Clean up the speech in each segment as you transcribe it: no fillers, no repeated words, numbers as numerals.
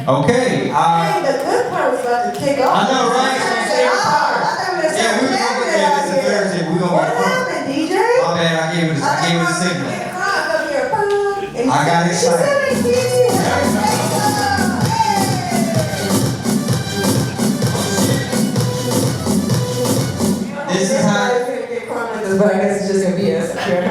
Okay, Hey, the good part was about to kick off. I know, right? Yeah, we're gonna get this a Thursday. We're gonna What get fun. happened, DJ? My bad, I gave it a signal. I got excited. This is how. But I guess it's just gonna be us here.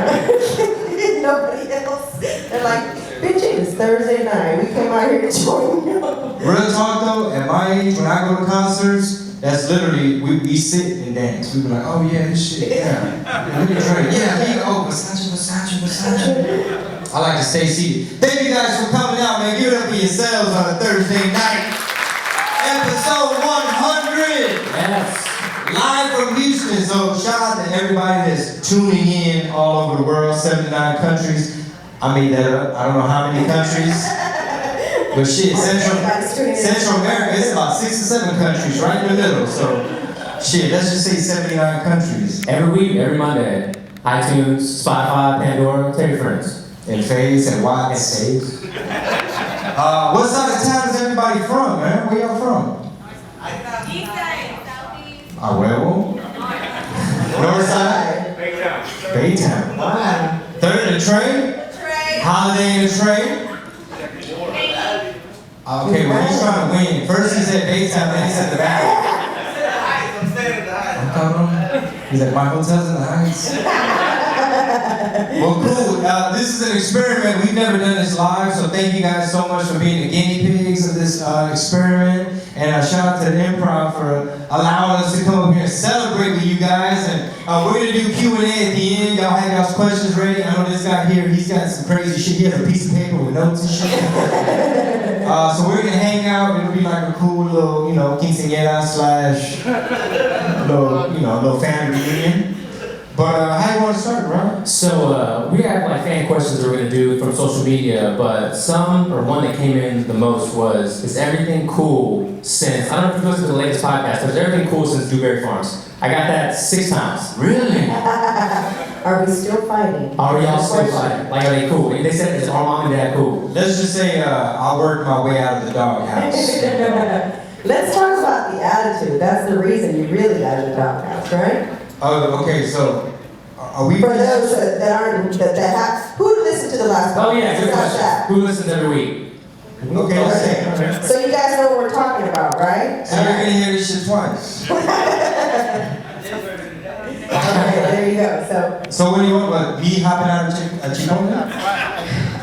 Nobody else. They're like, bitch, it's Thursday night. We came out here to join you. Real talk though, at my age, when I go to concerts, that's literally, we sit and dance. We be like, oh yeah, this shit, yeah. Look at Trey, yeah, he, oh, Versace. I like to stay seated. Thank you guys for coming out, man. Give it up for yourselves on a Thursday night. Episode 100. Yes. Live from Houston, so shout out to everybody that's tuning in all over the world, 79 countries. I made that up, I don't know how many countries. But shit, Central America, it's about 6 or 7 countries right in the middle, so shit, let's just say 79 countries. Every week, every Monday. iTunes, Spotify, Pandora, tell your friends. And Faze and Y and Faze. What side of town is everybody from, man? Where y'all from? Huevo. North side? Baytown. Wow. Third in the train? Holiday in the train? Okay, well he's trying to win. First he said Baytown, then he said the back. I'm staying at the Heights. I'm coming. He's at my hotel's in the Heights. Well, cool. This is an experiment. We've never done this live, so thank you guys so much for being the guinea pigs of this experiment. And shout out to the Improv for allowing us to come up here and celebrate with you guys. And we're going to do Q&A at the end. Y'all have y'all's questions ready. I know this guy here, he's got some crazy shit. He has a piece of paper with notes and shit. So we're going to hang out. It'll be like a cool little, quinceañera slash little family reunion. But how you want to start, right? So we have like fan questions that we're gonna do from social media, but one that came in the most was, is everything cool since, I don't know if you listened to the latest podcast, but is everything cool since Dewberry Farms? I got that 6 times. Really? Are we still fighting? Are y'all still fighting? Like, are they cool? They said, is our mom and dad cool? Let's just say I worked my way out of the doghouse. Let's talk about the attitude. That's the reason you really got in the doghouse, right? Oh, okay, so are we... For those that aren't, that have, who listened to the last podcast? Oh yeah, good question. Who listens every week? Okay, let's say. So you guys know what we're talking about, right? So you're gonna hear this shit twice. Okay, there you go. So what do you want, me hopping out of Chingo?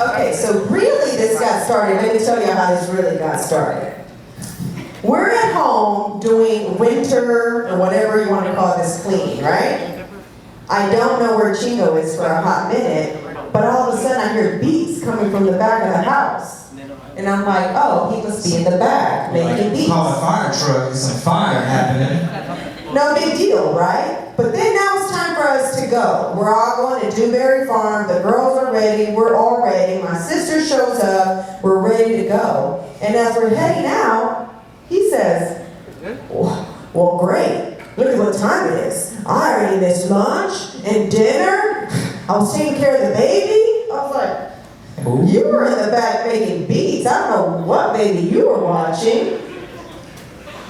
Okay, so really this got started. Let me tell you how this really got started. We're at home doing winter, or whatever you want to call this, cleaning, right? I don't know where Chingo is for a hot minute, but all of a sudden I hear beats coming from the back of the house. And I'm like, oh, he must be in the back making beats. Call a fire truck, there's some fire happening. No big deal, right? But then now it's time for us to go. We're all going to Dewberry Farm. The girls are ready. We're all ready. My sister shows up. We're ready to go. And as we're heading out, he says, well, great. Look at what time it is. I already missed lunch and dinner. I was taking care of the baby. I was like, Ooh. You were in the back making beats. I don't know what baby you were watching.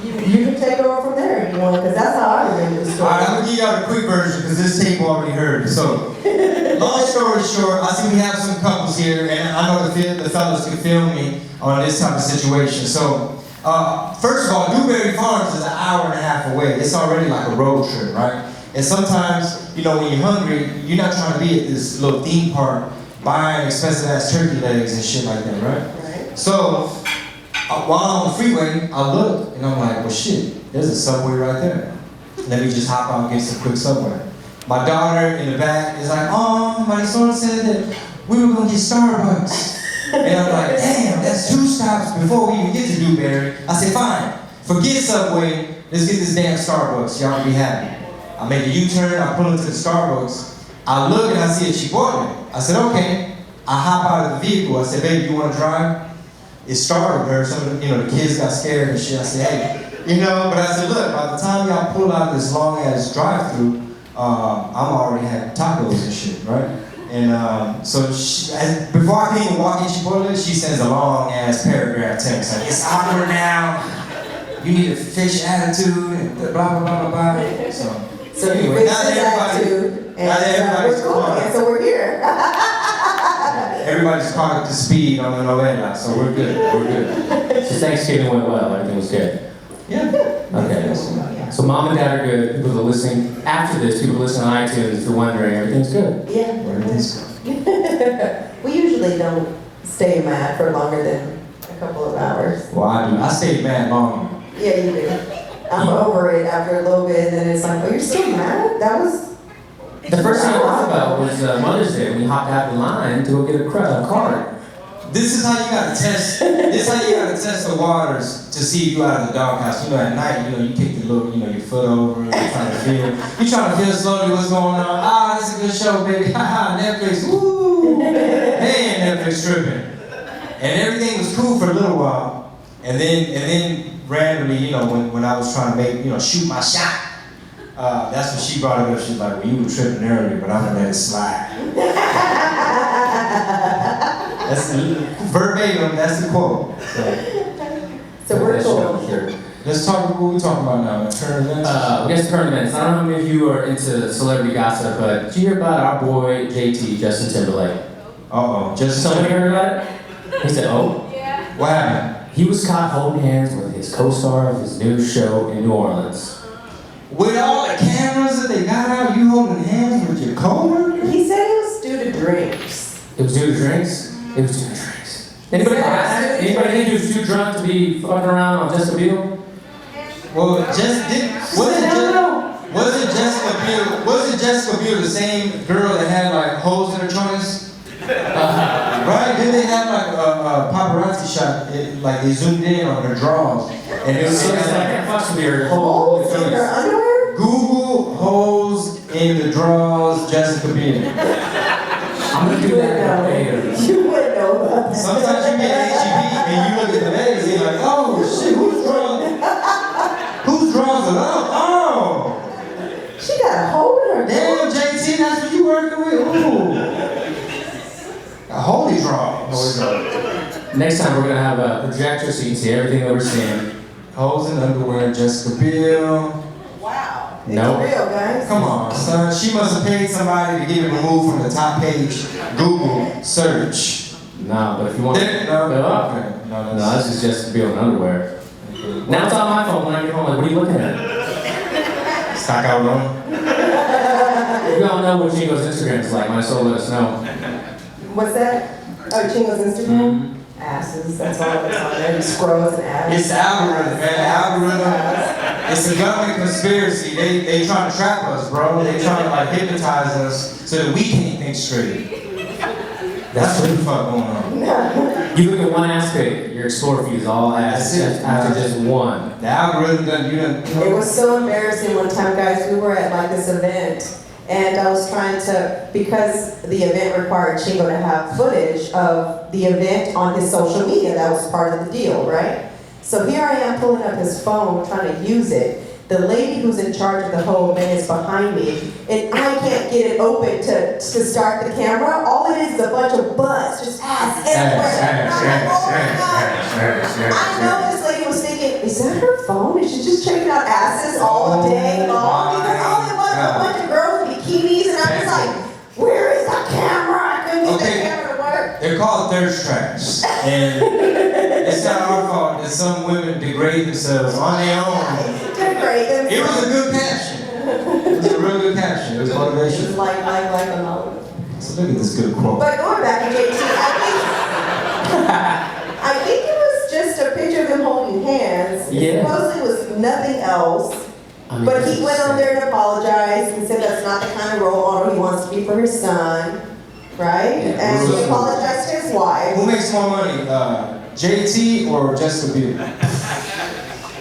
You can take it over from there if you want, because that's how I remember the story. Alright, I'm gonna give y'all the quick version because this tape already heard. So, long story short, I see we have some couples here, and I know the fellas can feel me on this type of situation. So, first of all, Dewberry Farms is an hour and a half away. It's already like a road trip, right? And sometimes, when you're hungry, you're not trying to be at this little theme park buying expensive ass turkey legs and shit like that, right? So, while I'm on the freeway, I look and I'm like, well shit, there's a Subway right there. Let me just hop out and get some quick Subway. My daughter in the back is like, oh, my son said that we were gonna get Starbucks. And I'm like, damn, that's 2 stops before we even get to Dewberry. I said, fine, forget Subway, let's get this damn Starbucks, y'all can be happy. I make a U-turn, I pull into the Starbucks, I look and I see a chipotle. I said, okay. I hop out of the vehicle. I said, baby, you want to drive? It startled her. Some of the, the kids got scared and shit. I said, hey, but I said, look, by the time y'all pull out of this long ass drive-through, I'm already having tacos and shit, right? And so before I can even walk in Chipotle, she sends a long ass paragraph text like, it's awkward now. You need a fish attitude and blah blah blah blah blah. So anyway, now that everybody's caught up. So we're here. Everybody's caught up to speed on the novela, so we're good. We're good. So Thanksgiving went well. Everything was good. Yeah. Okay. So mom and dad are good. People are listening. After this, people listen on iTunes. If you're wondering, everything's good. Yeah. Everything's good. We usually don't stay mad for longer than a couple of hours. Well, I do. I stay mad longer. Yeah, you do. I'm over it after a little bit, and then it's like, oh, you're still mad? That was... The first thing I thought about was Mother's Day when you hopped out the line to go get a card. This is how you gotta test. This is how you gotta test the waters to see if you out of the doghouse. At night, you kick your little, your foot over. You're trying to feel slowly what's going on. Ah, this is a good show, baby. Haha, Netflix. Woo! Man, Netflix tripping. And everything was cool for a little while, and then randomly, when I was trying to make, shoot my shot. That's when she brought it up. She's like, well, you were tripping earlier, but I'm gonna let it slide. That's verbatim, that's the quote. So we're cool. Sure. Let's talk about what we're talking about now. Current events? I guess current events. I don't know how many of you are into celebrity gossip, but did you hear about our boy JT, Justin Timberlake? Uh-oh. Somebody heard about it? He said, oh? Yeah. What happened? He was caught holding hands with his co-star of his new show in New Orleans. With all the cameras that they got out, you holding hands with your coworker? He said it was due to drinks. It was due to drinks? It was due to drinks. Anybody think he was too drunk to be fucking around on Jessica Biel? Well, wasn't Jessica Biel the same girl that had like holes in her joints? Right? Didn't they have like a paparazzi shot? Like they zoomed in on her drawers, and it was So it's like that fucks with your whole Holes in her underwear? Google holes in the drawers, Jessica Biel. I'm gonna do that later. You would know about that. Sometimes you get HEB and you look at the magazine and you're like, oh shit, whose drawers are up? Oh, She got a hole in her damn JT, that's what you working with? Ooh, a holy draw. Next time we're gonna have a projector so you can see everything that we're seeing. Holes in underwear, Jessica Biel. Wow. Nope. It's real, guys. Come on, son. She must have paid somebody to get it removed from the top page. Google search. No, but if you want to No, go up, okay. No, no, this is just Biel in underwear. Now it's on my phone when I get home. Like, what are you looking at? Stock out room. You all know what Chingo's Instagram is like. My soul let us know. What's that? Oh, Chingo's Instagram? Asses. That's all that's on there. Scrolls and asses. It's the algorithm, man. The algorithm. It's a government conspiracy. They trying to trap us, bro. They trying to like hypnotize us so that we can't think straight. That's what the fuck going on. You look at one aspect, your Explore feed is all ass. That's it. After just one. The algorithm done. It was so embarrassing one time, guys. We were at like this event, and I was trying to, because the event required Chingo to have footage of the event on his social media. That was part of the deal, right? So here I am pulling up his phone, trying to use it. The lady who's in charge of the whole event is behind me, and I can't get it open to start the camera. All it is a bunch of butts, just ass everywhere. I know this lady was thinking, is that her phone? Is she just checking out asses all day long? Because all it was a bunch of girls in bikinis, and I was like, where is the camera? I couldn't get the camera to work. They're called thirst traps, and it's not our fault that some women degrade themselves on their own. It was a good caption. It was a real good caption. It was motivation. It's like a moment. So look at this good quote. But going back to JT, I think it was just a picture of him holding hands. Yeah. Supposedly it was nothing else. But he went on there to apologize and said that's not the kind of role model he wants to be for his son. Right? Yeah. And he apologized to his wife. Who makes more money, JT or Jessica Biel?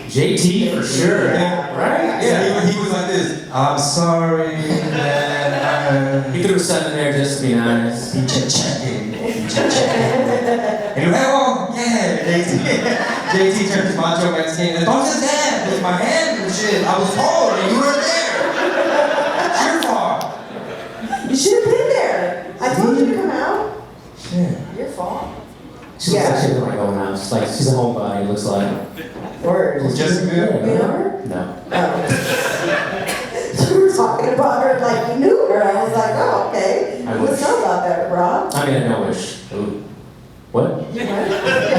JT for sure. Yeah, right? Yeah, he was like this. I'm sorry that I He threw a 7 there just to be nice. And he went, oh, yeah. JT turned to Macho Man's game and don't just dad with my hand and shit. I was told and you weren't there. It's your fault. You should have been there. I told you to come out. Shit. Your fault. She looks like she doesn't like going out. She's like, she's a homebody, it looks like. Word. Was Jessica good? You know her? No. Oh. You were talking about her like you knew her. I was like, oh, okay. I What's wish. up about that, Rob? I mean, I no wish. Ooh. What? Yeah, I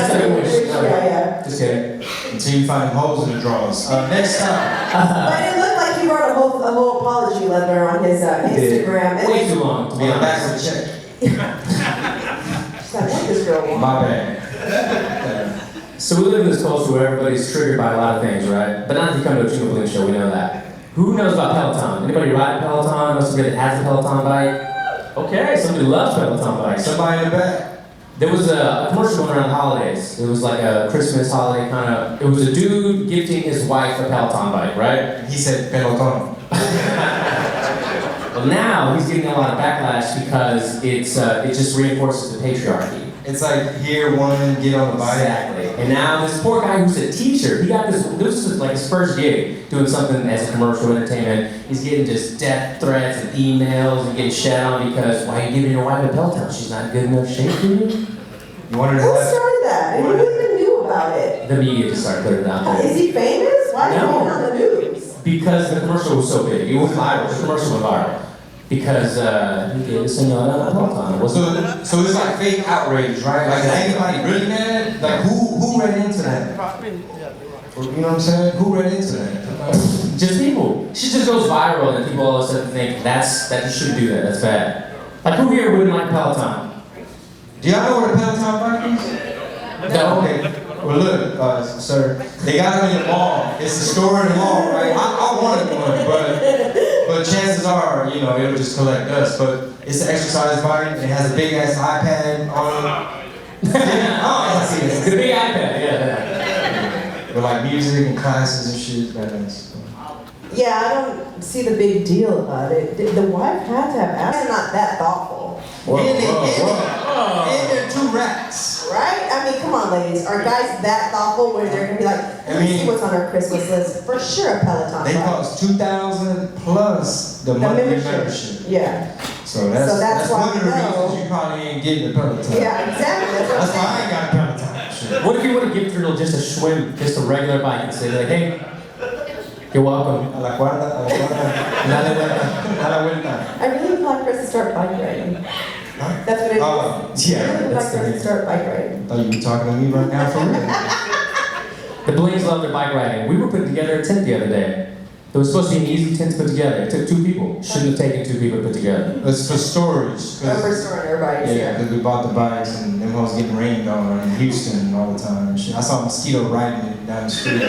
said I wish. yeah. Just kidding. Until you find holes in the drawers. Next time. But it looked like he wrote a whole apology letter on his Instagram. And Way too long, to be On the back honest. of the check. She's like, what this girl want? My bad. So we live in this culture where everybody's triggered by a lot of things, right? But not if you come to a Chingo Bling show, we know that. Who knows about Peloton? Anybody ride Peloton? Know somebody that has a Peloton bike? Okay, somebody loves Peloton bikes. Somebody in the back. There was a commercial going around the holidays. It was like a Christmas holiday kind of. It was a dude gifting his wife a Peloton bike, right? He said Peloton. Well, now he's getting a lot of backlash because it just reinforces the patriarchy. It's like, here, woman, get on the bike. Exactly. And now this poor guy who's a teacher, he got this was like his first gig doing something as a commercial entertainment. He's getting just death threats and emails and getting shat on because why are you giving your wife a Peloton? She's not in good enough shape for you? You wanted to Who have... started that? And who even knew about it? The media just started putting it out there. Is he famous? Why is he No. on the news? Because the commercial was so big. It was viral. The commercial went viral. Because he gave this thing a Peloton. It wasn't So it's like fake outrage, right? Like, is anybody really mad? Like, who read into that? You know what I'm saying? Who read into that? just people. She just goes viral and people all of a sudden think that you shouldn't do that. That's bad. Like who here wouldn't like Peloton? Do y'all know what a Peloton bike is? No. Okay. Well, look, sir, they got them in the mall. It's a store in the mall, right? I wanted one, but chances are, you know, it'll just collect dust. But it's an exercise bike. It has a big ass iPad on it. Oh, I see It's it. a big iPad, yeah. With like music and classes and shit. Badass. Yeah, I don't see the big deal about it. The wife had to have asked. They're not that thoughtful, And they're 2 racks. right? I mean, come on, ladies. Are guys that thoughtful where they're gonna be like, let me see what's on our Christmas list? For sure, a Peloton They bike. cost $2,000 plus the monthly membership. Yeah. So that's why one of the we know. reasons you probably ain't getting a Peloton. Yeah, exactly. That's what I'm That's why I saying. ain't got a Peloton. Shit. What if you would have gifted her just a swim, just a regular bike and say like, hey, you're welcome. A la cuarta, a la cuarta, a la vuelta. I really would like for us to start bike riding. That's what it is. I Yeah, really would like that's for us to the start bike riding. thought you were talking to me right now for real. The Blings love their bike riding. We were putting together a tent the other day. It was supposed to be an easy tent to put together. It took 2 people. Shouldn't have taken 2 people to put together. It's for storage. Over storing our bikes, Yeah, yeah. because we bought the bikes and them hoes getting rained on in Houston all the time and shit. I saw a mosquito riding it down the street.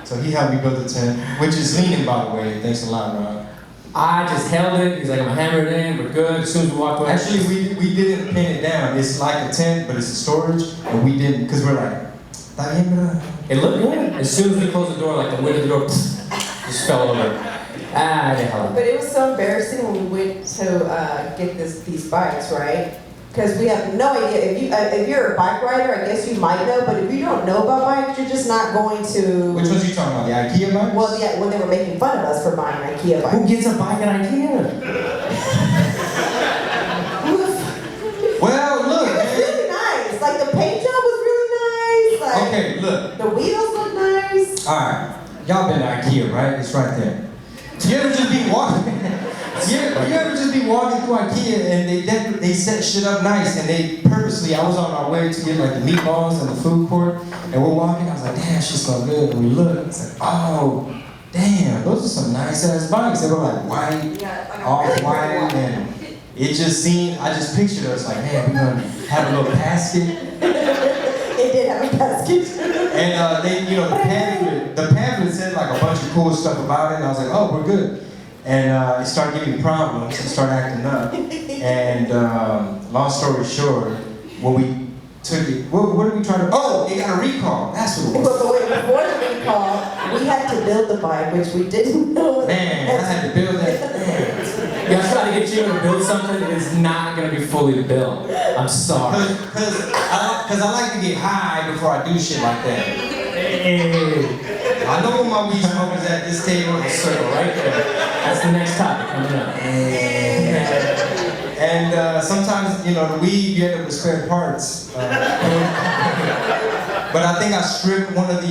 So he helped me build the tent, which is leaning, by the way. Thanks a lot, Rob. I just held it. He's like, I'm gonna hammer it in. We're good. As soon as we walked away. Actually, we didn't pin it down. It's like a tent, but it's a storage, and we didn't, because we're like, "Está bien, ¿verdad?" It looked good. As soon as we closed the door, like the wind of the door just fell over. Ah, the hell. But it was so embarrassing when we went to get these bikes, right? Because we have no idea. If you're a bike rider, I guess you might know. But if you don't know about bikes, you're just not going to. Which ones you talking about? The IKEA bikes? Well, yeah, when they were making fun of us for buying IKEA bikes. Who gets a bike at IKEA? Well, look, It was man. really nice. Like the paint job was really nice. Like Okay, look. the wheels look nice. All right, y'all been to IKEA, right? It's right there. You ever just be walking? you ever just be walking through IKEA and they set shit up nice and they purposely. I was on our way to get like the meatballs in the food court and we're walking. I was like, damn, shit smell good. And we look. It's like, oh, damn, those are some nice ass bikes. They were like white, all white, and it just seemed. I just pictured us like, man, we're gonna have a little basket. It did have a basket. And they, you know, the pamphlet said like a bunch of cool stuff about it, and I was like, oh, we're good. And it started giving me problems, and started acting up. And long story short, when we took it, what did we try to, oh, it got a recall, that's what it was. But wait, before the recall, we had to build the bike, which we didn't know. Man, I had to build that, man. try to get you to build something, it's not gonna be fully built. I'm sorry. Cause I like to get high before I do shit like that. Hey. I know where my weed smoke is at this table. The circle right there. That's the next topic coming up. And sometimes, you know, the weed, you end up with spare parts. But I think I stripped one of the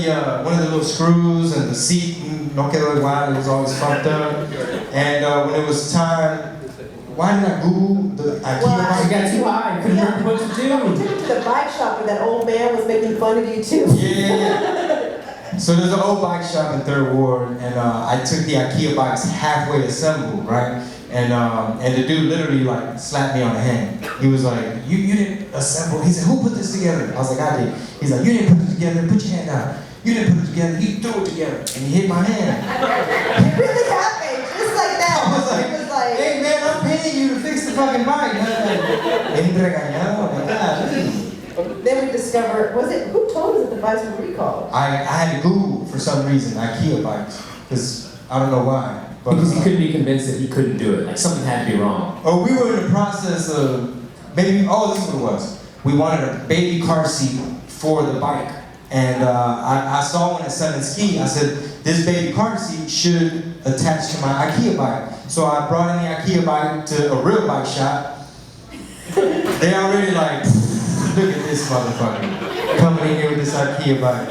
little screws and the seat, no quedó igual, it was always fucked up. And when it was time, why did I Google the IKEA? You got too high, you couldn't remember what to We do. took it to the bike shop and that old man was making fun of you too. Yeah. So there's an old bike shop in 3rd Ward, and I took the IKEA bikes halfway assembled, right? And the dude literally like slapped me on the hand. He was like, you didn't assemble. He said, who put this together? I was like, I did. He's like, you didn't put it together, put your hand out. You didn't put it together, you threw it together. And he hit my hand. It really happened, just like that. I was like, It was like, hey man, I'm paying you to fix the fucking bike. then we discovered, who told us that the bikes were recalled? I had to Google for some reason IKEA bikes, because I don't know why. But, Because he couldn't be convinced that he couldn't do it. Like something had to be wrong. Oh, we were in the process of this is what it was. We wanted a baby car seat for the bike. And I saw one at Sun and Ski. I said, this baby car seat should attach to my IKEA bike. So I brought in the IKEA bike to a real bike shop. They already like, look at this motherfucker coming in here with this IKEA bike.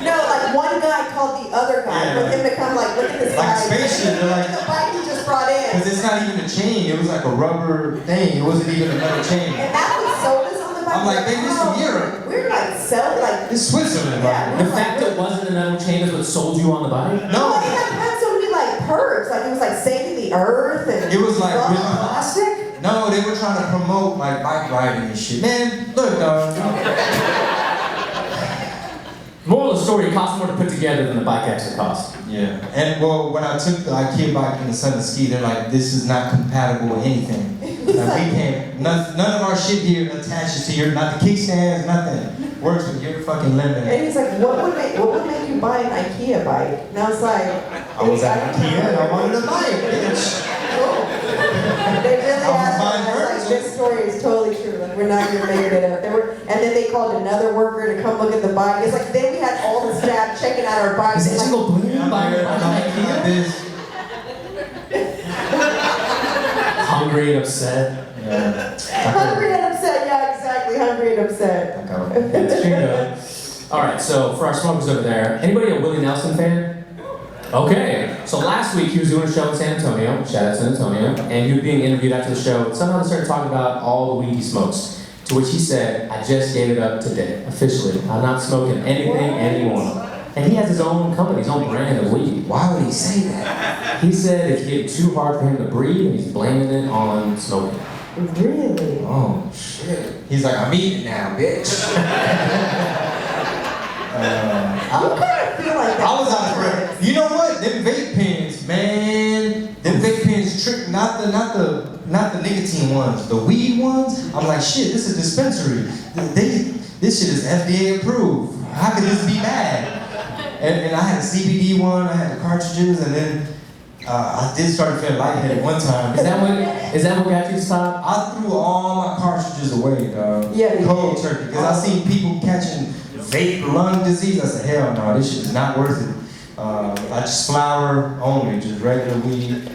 No, like one guy called the other guy for him to come like, look at this Like guy. a spaceship, they're like, The bike he just brought in. because it's not even a chain, it was like a rubber thing, it wasn't even another chain. And after he sold us on the bike, I'm like, baby, this from Europe. We're like selling, like, It's Switzerland, Yeah. right? The fact that it wasn't another chain is what sold you on the bike? no, No, they had so many like perks. Like it was like saving the earth and It was like really- plastic. no, they were trying to promote like bike riding and shit. Man, look, dog. Moral of the story, it costs more to put together than the bike actually costs. Yeah. And well, when I took the IKEA bike in the Sun and Ski, they're like, this is not compatible with anything. Like, we can't, none of our shit here attaches to your, not the kickstands, nothing. Works with your fucking limit. And he's like, what would make you buy an IKEA bike? And I was like, I was at IKEA and I wanted a bike, bitch. They really I was asked buying us, I was like, furniture. this story is totally true. Like, we're not even making it up. And then they called another worker to come look at the bike. It's like, then we had all the staff checking out our bikes. Is it and Chingo Bling? I'm like, this. Hungry and upset. Yeah. hungry and upset. Yeah, exactly. Hungry and upset. It's Chingo. Alright, so for our smokers over there, anybody a Willie Nelson fan? Okay, so last week he was doing a show in San Antonio, shout out San Antonio, and he was being interviewed after the show. Somehow they started talking about all the weed he smokes, to which he said, I just gave it up today, officially. I'm not smoking anything anymore. And he has his own company, his own brand of weed. Why would he say that? He said it's getting too hard for him to breathe, and he's blaming it on smoking. Really? Oh, shit. He's like, I'm eating now, bitch. I kind of feel like that. I was out of breath. You know what? Them vape pens, man. Them vape pens trick, not the nicotine ones, the weed ones. I'm like, shit, this is a dispensary. This shit is FDA approved. How could this be bad? And I had a CBD one, I had the cartridges, and then I did start feeling lightheaded one time. Is that what got you to stop? I threw all my cartridges away, dog. Yeah, you Cold did. turkey. Because I seen people catching vape lung disease. I said, hell no, this shit is not worth it. I just flower only, just regular weed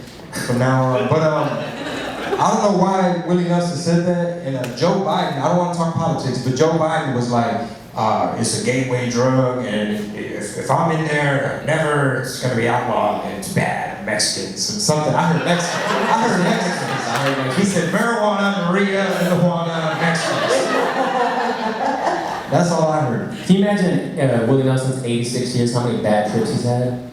from now on. But I don't know why Willie Nelson said that. And Joe Biden, I don't want to talk politics, but Joe Biden was like, it's a gateway drug, and if I'm in there, never, it's gonna be outlawed, and it's bad. Mexicans, and something. I heard Mexicans. He said marijuana, marijuana, Mexicans. That's all I heard. Can you imagine Willie Nelson's 86 years, how many bad trips he's had?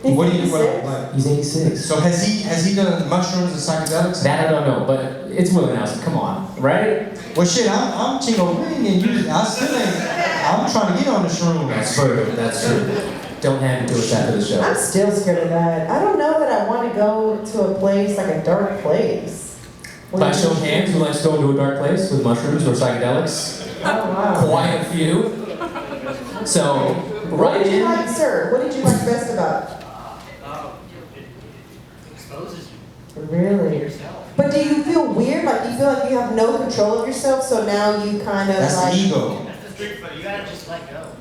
What do you like? He's 86. So has he done mushrooms and psychedelics? That I don't know, but it's Willie Nelson, come on, right? Well, shit, I'm Chingo Bling, and I'm trying to get on the shroom. That's true, that's true. Don't hand it to us after the show. I'm still scared of that. I don't know that I want to go to a place, like a dark place. By show of hands, who likes to go into a dark place with mushrooms or psychedelics? Oh, wow. Quite a few. So, What right did you in. like, sir? What did you like best about it? Exposes you. Really? Yeah. But do you feel weird? Like you feel like you have no control of yourself, so now you kind of That's like... the ego. That's the street fight. You gotta just let go.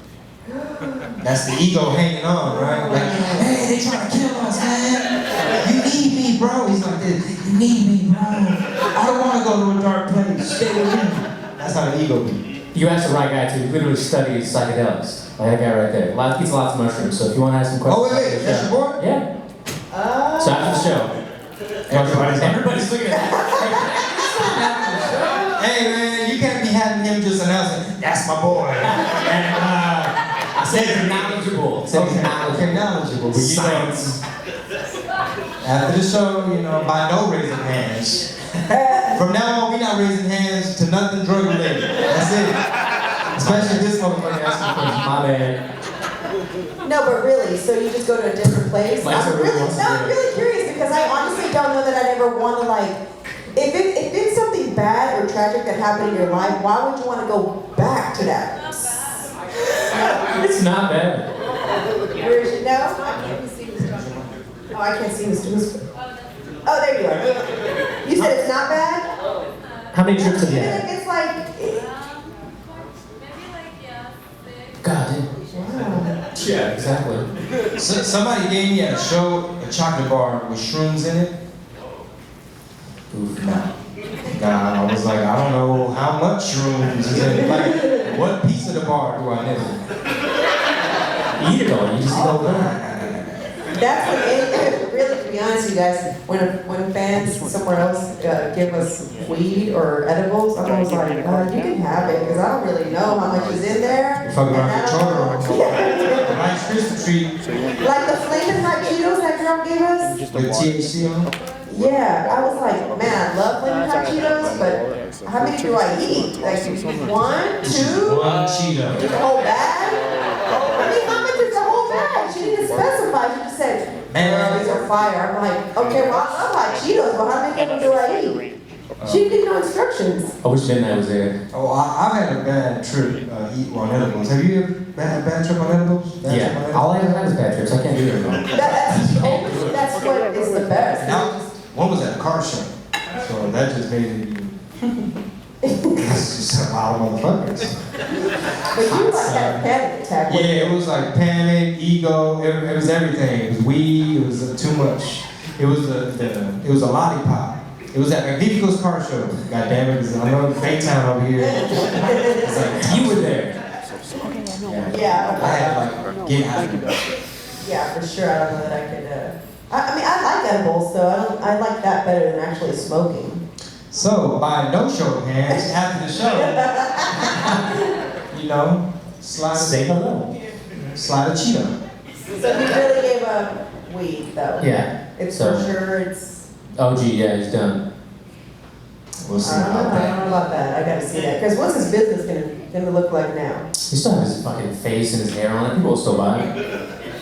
That's the ego hanging on, right? Like, hey, they trying to kill us, man. You need me, bro. He's like this. You need me, bro. I don't want to go to a dark place. Stay with me. That's how the ego be. You asked the right guy to literally study psychedelics. Like that guy right there. Eats lots of mushrooms. So if you want to ask some questions. Oh, wait. That's your boy? Yeah. So after the show. Everybody's looking at Hey, man, you can't be having him just announcing, that's my boy. And, I said he's knowledgeable. okay, knowledgeable. But you know, after the show, you know, by no raising hands. From now on, we're not raising hands to nothing drug related. That's it. Especially this motherfucker asking questions. My bad. No, but really, so you just go to a different place? Like, I'm really curious because I honestly don't know that I'd ever want to like, if it's something bad or tragic that happened in your life, why would you want to go back to that? It's not bad. Where is it now? I can't see who's talking. Oh, I can't see who's. Oh, there you are. You said it's not bad? How many trips have you I had? think it's like. God damn. Wow. Yeah, exactly. So, somebody gave me at a show a chocolate bar with shrooms in it. Oof. Nah, I was like, I don't know how much shrooms is in it. Like, what piece of the bar do I nibble? Eat it all. You just go there. That's what really, to be honest, you guys, when fans somewhere else give us weed or edibles, I'm always like, you can have it, because I don't really know how much is in there. Fuck around with choro. Yeah. Nice Christmas tree Like the flaming hot Cheetos that girl gave us. with THC on. Yeah, I was like, man, I love flaming hot Cheetos, but how many do I eat? Like 1, 2? One Cheeto. The whole bag? I mean, how much is the whole bag? She didn't specify. She just said, girl, these are fire. I'm like, okay, well, I love hot Cheetos, but how many of them do I eat? She didn't give no instructions. I wish midnight was there. Oh, I've had a bad trip eating on edibles. Have you ever had a bad trip on edibles? Bad trip on Yeah. edibles? All I ever had is bad trips. I can't do it anymore. That's what is the best. Now, one was at a car show, so that just made it that's just a lot of motherfuckers. But you like had a panic attack. Yeah, it was like panic, ego, it was everything. It was weed, it was too much. It was it was a lollipop. It was at Magnifico's car show. God damn it, because I know Baytown over here. It's like, You were there. Yeah. I had to like get out of it. Yeah, for sure. I don't know that I could. I mean, I like edibles, so I like that better than actually smoking. So, by no show of hands, after the show, you know, Say hello. slide a Cheeto. So he really gave up weed, though. Yeah. It's So- for sure. It's. Oh, gee, yeah, he's done. We'll see I don't about know that. about that. I got to see that. Because what's his business gonna look like now? He still has his fucking face and his hair on it. People will still buy it.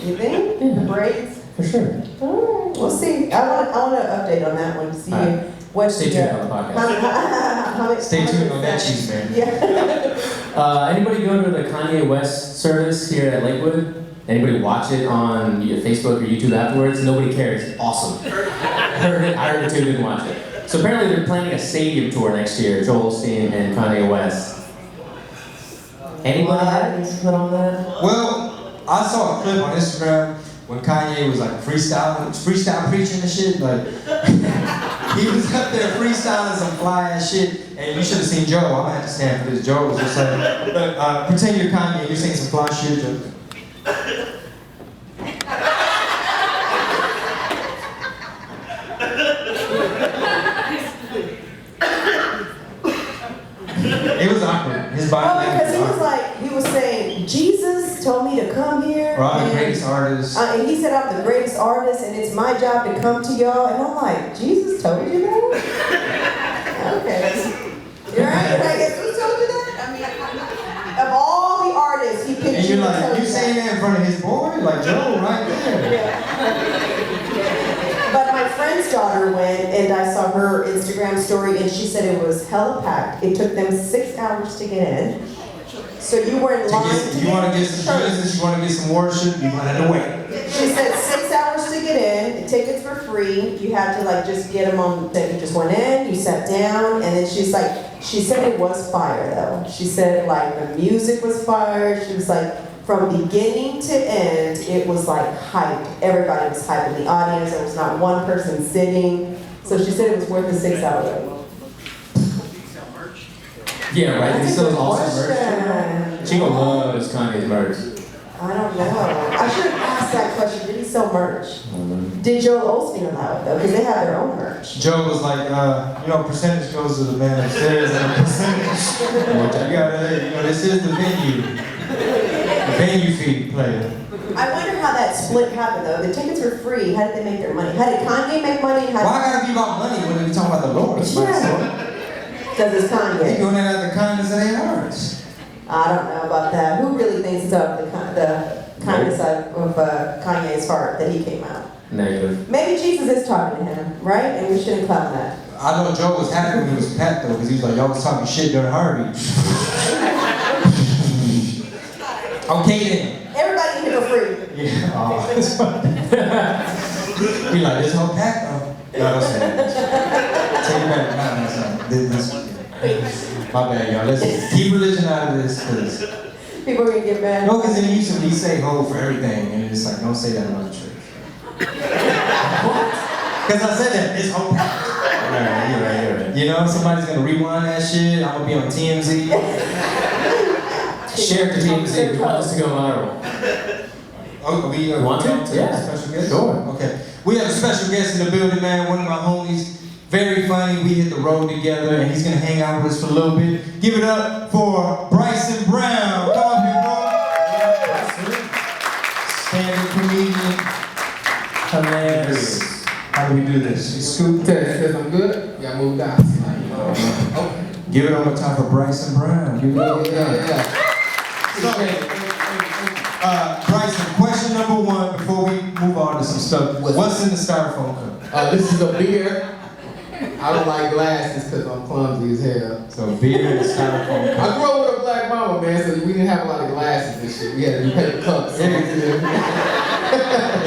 You think? The braids? For sure. Oh, we'll see. I want an update on that one. See Alright. what. Stay tuned on the podcast. Stay tuned on that cheese, man. Yeah. Anybody go to the Kanye West service here at Lakewood? Anybody watch it on your Facebook or YouTube afterwards? Nobody cares. It's awesome. I heard it too, didn't watch it. So apparently they're planning a stadium tour next year, Joel Osteen and Kanye West. Anybody have any input on that? Well, I saw a clip on Instagram when Kanye was like freestyle preaching and shit. Like, he was up there freestyling some fly ass shit, and you should have seen Joe. I'm gonna have to stand for this. Joe was just like, look, pretend you're Kanye, you're saying some fly shit, Joe. It was awkward. His body Oh, language because was awkward. he was saying, Jesus told me to come here. Or I'm the and- greatest artist. And he said, I'm the greatest artist, and it's my job to come to y'all. And I'm like, Jesus told you that? Okay. You're right. Like, who told you that? I mean, of all the artists, he picked And you you're and told like, you saying that in front of his boy? Like, Joe, right there. Yeah. But my friend's daughter went, and I saw her Instagram story, and she said it was hella packed. It took them 6 hours to get in. So you were in line You want to get some church. Jesus, you want to get some worship, you might have to wait. She said 6 hours to get get in. The tickets were free. You had to like just get them on. That you just went in. You sat down, and then she said it was fire though. She said like the music was fire. She was like from beginning to end, it was like hyped. Everybody was hyped in the audience. There was not one person sitting. So she said it was worth the 6 hours. Yeah, right. He sells awesome merch. Question. Chingo loves Kanye's merch. I don't know. I should have asked that question. Did he sell merch? Did Joel Osteen allow it though? Because they have their own merch. Joe was like, percentage goes to the man upstairs, and a percentage. This is the venue. The venue fee player. I wonder how that split happened though. The tickets were free. How did they make their money? How did Kanye make money? Why gotta be about money when we talking about the Lord? Because it's They Kanye. doing that out of the kindness of their hearts. I don't know about that. Who really thinks it's of the kindness of Kanye's heart that he came out? Negative. Maybe Jesus is talking to him, right? And we shouldn't clown that. I know Joe was happy when he was Pat though, because he was like, y'all was talking shit during Harvey. Okay then. Everybody in here for free. Yeah. Oh. He like, this whole pack though. No, that's it. Take it back. My bad, y'all. Let's keep religion out of this, because People are gonna get mad. no, because then usually we say ho for everything, and it's like, don't say that in the church. Because I said that, it's whole pack. You're right. You know, somebody's gonna rewind that shit. I'm gonna be on TMZ. Share the TMZ. We want this to go viral. Oh, we Want to? Yeah. Special guest? Sure. Okay. We have a special guest in the building, man. One of my homies. Very funny. We hit the road together, and he's gonna hang out with us for a little bit. Give it up for Bryson Brown. Come on, here, bro. Stand-up comedian. Hilarious. How do we do this? You scoop. Says I'm good. Yeah, move down. Okay. Give it on the top of Bryson Brown. Give it up. Yeah. Bryson, question number one before we move on to some stuff. What's in the styrofoam cup? This is a beer. I don't like glasses because I'm clumsy as hell. So beer in the styrofoam I cup. grew up with a black mama, man, so we didn't have a lot of glasses and shit. We had to do paper cups. So It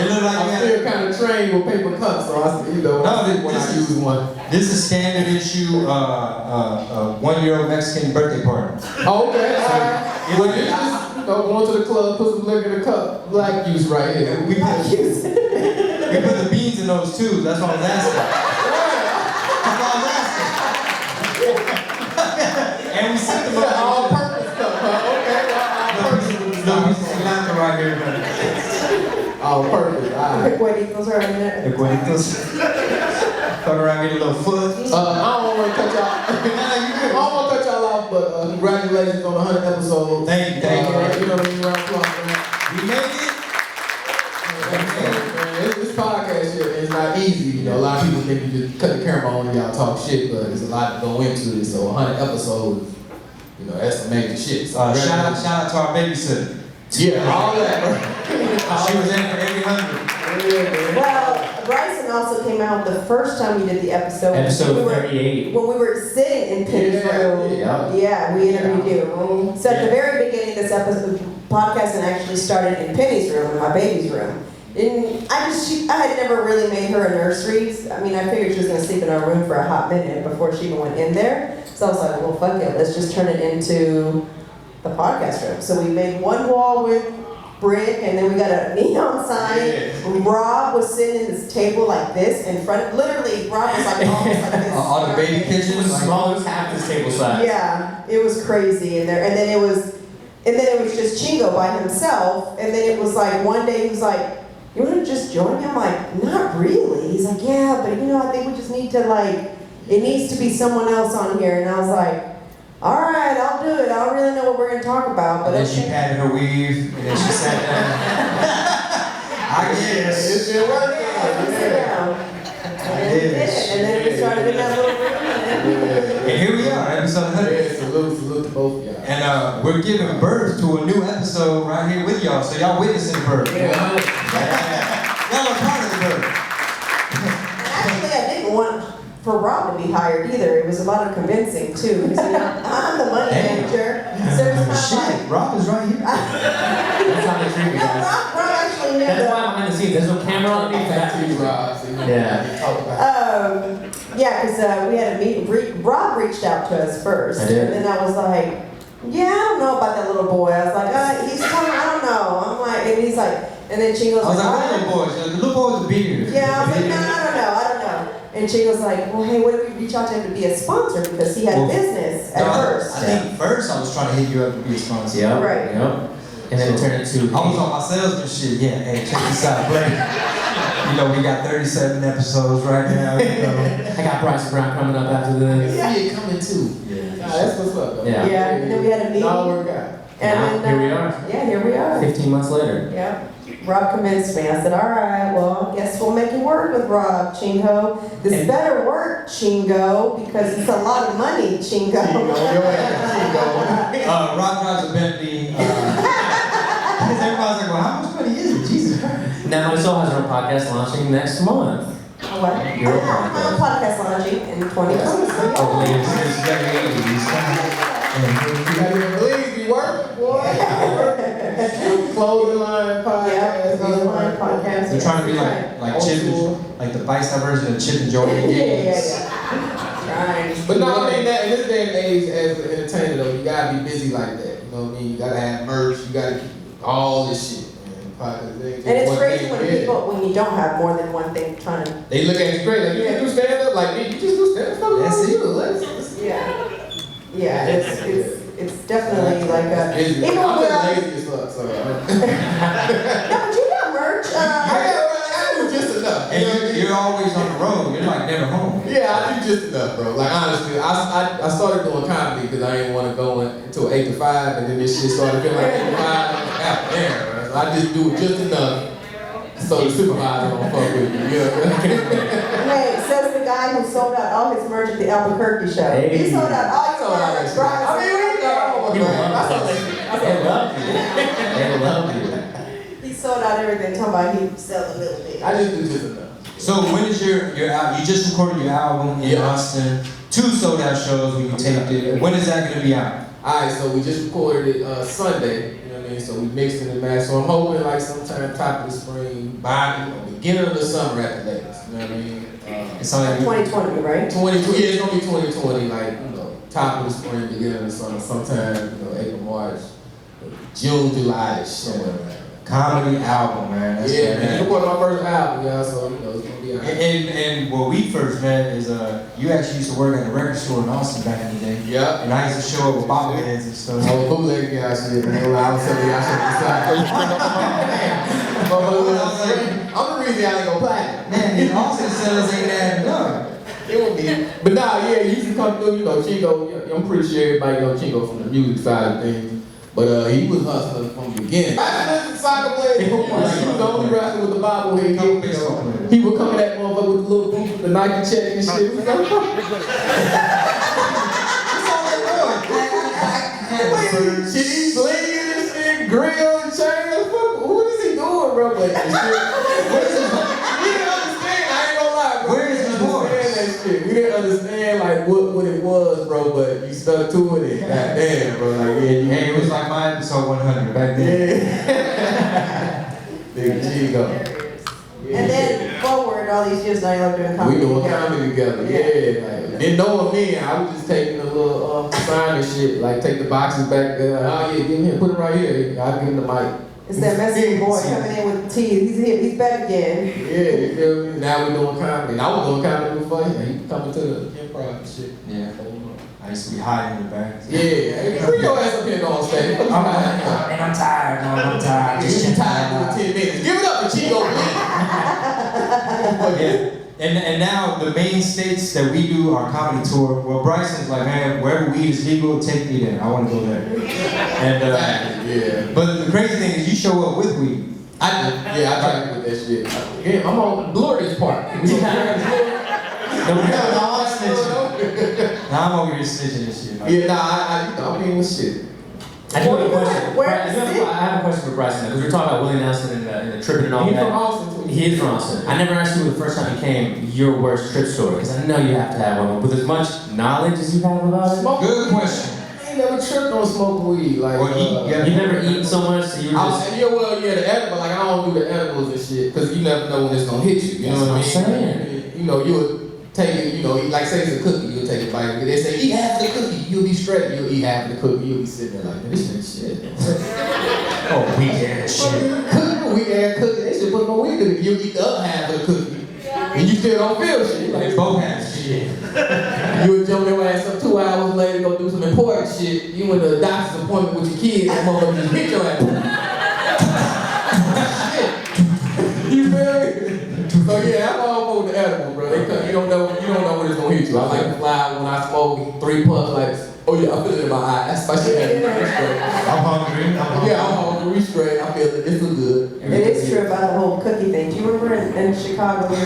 looked like I'm still kind of trained with paper cups, so I, when I use one. This is standard issue 1-year-old Mexican birthday party. Oh, okay, all right. It Well, look- you just go to the club, put some liquor in the cup. Black juice right here. We put the beans in those too. That's what I was asking. That's what I was asking. And we set them up. All-purpose cup, huh? Okay, all-purpose. No, we laughing right here. All-purpose, all right. Recuerditos are in there. Recuerditos. Fuck around, get a little foot. I don't want to cut y'all. I don't want to cut y'all off, but congratulations on the 100th episode. Thank you. You know what I mean? Round of applause, man. We made it. This podcast here is not easy. You know, a lot of people think you just cut the camera on and y'all talk shit, but there's a lot to go into it. So 100 episodes, you know, that's some major shit. So Shout out to our babysitter. Yeah, all that. She was in for every 100. Well, Bryson also came out the first time we did the episode. Episode We were- 38. When we were sitting in Penny's room. Yeah, we interviewed you. So at the very beginning of this episode, podcasting actually started in Penny's room, in my baby's room. And I had never really made her a nursery. I mean, I figured she was gonna sleep in our room for a hot minute before she even went in there. So I was like, well, fuck it, let's just turn it into the podcast room. So we made one wall with brick, and then we got a neon sign. Rob was sitting in this table like this in front. Literally, Rob was like almost like this. All the baby It kitchens. was small as half this table size. Yeah, it was crazy in there. And then it was just Chingo by himself. And then it was like one day he was like, "You want to just join me?" I'm like, "Not really." He's like, "Yeah, but I think we just need to it needs to be someone else on here." And I was like, "All right, I'll do it. I don't really know what we're gonna talk about, but And then she okay." patted her weave, and then she sat down. I guess. It's been working. Sit down. And then we did it. And then we started in that little room. And here we are, episode 100. Yeah, salute to both of y'all. And we're giving birth to a new episode right here with y'all. So y'all witnessing the birth. Yeah. Y'all are part of the birth. Actually, I didn't want for Rob to be hired either. It was a lot of convincing too. Because I'm the money Damn. manager. So it was kind Shit, Rob is right here. That's how they treat me, guys. Rob actually knew That's why behind the scenes, there's no camera on me. Yeah. Yeah, because we had a meeting. Rob reached out to us first. I did. And then I was like, yeah, I don't know about that little boy. I was like, he's coming, I don't know. I'm like, and he's like, and then Chingo's I was like, "Oh, what little boy? She's like, the little boy with the beard. yeah, I was like, no, I don't know. And Chingo's like, well, hey, what if we reach out to him to be a sponsor? Because he had Well, business at No, first. I think first I was trying to hit you up to be a sponsor. Yep. Right. Yep. And then it turned into. I was on my salesman shit. Yeah, hey, check this out, Bling. You know, we got 37 episodes right now. You know. I got Bryce Brown coming up after this. Yeah, it coming too. Yeah. Nah, that's what's up, though. Yeah. Yeah, and then we had a meeting. All work out. And Now, here we are. Yeah, here we are. 15 months later. Yeah. Rob convinced me. I said, all right, well, guess we'll make it work with Rob, Chingo. This better work, Chingo, because it's a lot of money, Chingo. Rob drives a Bentley. Because everybody's like, well, how much money is it? Jesus Christ. Now, my soul has her own podcast launching next month. What? Your My own podcast launching in 2020. Oh, It's very 80s. You gotta believe you working, boy. Clothing line podcast. Yeah, Clothing Line podcast. They're trying to be like Chip and, like the bicep version of Chip and Joey games. Trying. But no, I mean that in this day and age, as an entertainer though, you gotta be busy like that. You know what I mean? You gotta have merch. You gotta keep all this shit. And it's crazy when you don't have more than one thing trying to. They look at you straight like you can do stand up, like me, you just do stand up. That's it. Let's Yeah. Yeah, it's definitely like a. busy. Even I'm when just we're- lazy as fuck, so. No, but you got merch. I do just enough. And you're always on the road. You're like never home. Yeah, I do just enough, bro. Like honestly, I started doing comedy because I didn't want to go until 8 to 5, and then this shit started feeling like 8 to 5. I'm like, God damn, bro. So I just do it just enough so the supervisor don't fuck with me. You know? Hey, says the guy who sold out all his merch at the Albuquerque show. Hey. He sold out all his Sold out merch. that shit. I mean, we know. People That's love all us. They love you. They love you. He sold out everything. Talking about he sell a little bit. I just do just enough. So when is your album? You just recorded your album in Yeah. Austin. 2 sold out shows when you taped it. When is that gonna be out? Alright, so we just recorded it Sunday. You know what I mean? So we mixed it and matched. So I'm hoping like sometime top of the spring, by beginning of the summer at the latest. You know what I mean? It's only 2020, right? 2020, yeah, it's gonna be 2020, like, you know, top of the spring, beginning of the summer, sometime, you know, April, March, June, July-ish, somewhere around there. comedy album, man. That's Yeah, man, man. it was my first album, y'all, so, you know, it's gonna be all right. And what we first met is you actually used to work at a record store in Austin back in the day. Yeah. And I used to show up with bobbleheads and stuff. I was bootlegging y'all shit, man. I was telling y'all shit I'm the reason y'all ain't gonna platinum. Man, these Austin sales ain't adding up. It would be. But nah, yeah, you used to come through, you know, Chingo, I'm pretty sure everybody know Chingo from the music side of things. But he was hustling from the beginning. Wrestling, soccer player, he was the only wrestler with the bobblehead. He would come in that motherfucker with the little boots with the Nike check and shit. We was like, She's Bling and shit, grill and chain. What is he doing, bro? Like, shit. We didn't understand, I ain't gonna lie, bro. Where is his voice? That shit. We didn't understand like what it was, bro, but you stuck to it. God damn, bro. Like, yeah, you Hey, it was like my episode 100 back then. yeah. Big Chingo. And then forward all these years now you're doing We comedy. doing together. comedy together, yeah. Like, didn't know me, I was just taking a little sign and shit, like take the boxes back there. Like, oh yeah, give him here, put it right here. I'll give him the mic. It's that messy boy coming in with teeth. He's here. He's back again. Yeah, you feel me? Now we doing comedy. And I was doing comedy before. He coming to the improv and shit. Yeah. I used to be hiding in the back. Yeah, hey, bring your ass up here on stage. And I'm tired, man. I'm tired. Just Just tired of 10 minutes. Give it up for Chingo. Yeah. And now the main states that we do our comedy tour, well, Bryson's like, man, wherever weed is legal, take me there. I want to go there. And Yeah. but the crazy thing is, you show up with weed. I tried to put that shit. Yeah, I'm on the glorious part. I'm snitching. Now I'm over here snitching this shit. Yeah, I mean, with shit. I do have a question. Where I is it? have a question for Bryson because we were talking about Willie Nelson and the tripping and all He's that. from Austin, too. He is from Austin. I never asked you the first time you came your worst trip story because I know you have to have one. With as much knowledge as you have about it. Smoke Good question. ain't ain't never tripped on smoking weed. Like, Or eat, yeah. You never eat so much, so you were just. The edible. Like, I don't do the edibles and shit, because you never know when it's gonna hit you. You know what I mean? saying. You know, you'll take it, you know, like say it's a cookie, you'll take a bite. They say, eat half the cookie, you'll be straight. You'll eat half the cookie, you'll be sitting there like, this shit. Oh, weak ass shit. Weak ass cookie, they should put more weed in it. You'll eat the other half of the cookie. And you still don't feel shit. Like both halves shit. You would jump your ass up 2 hours later, go do some important shit. You went to a doctor's appointment with your kids, that motherfucker just hit your ass. Shit. You feel me? So yeah, I'm all over the edible, bro. You don't know when it's gonna hit you. I like to fly when I smoke 3 puffs, like, oh yeah, I feel it in my eyes. My shit ain't straight. I'm hungry. Yeah, I'm hungry. We straight. I feel it. It feels good. It is true about the whole cookie thing. Do you remember in Chicago? We were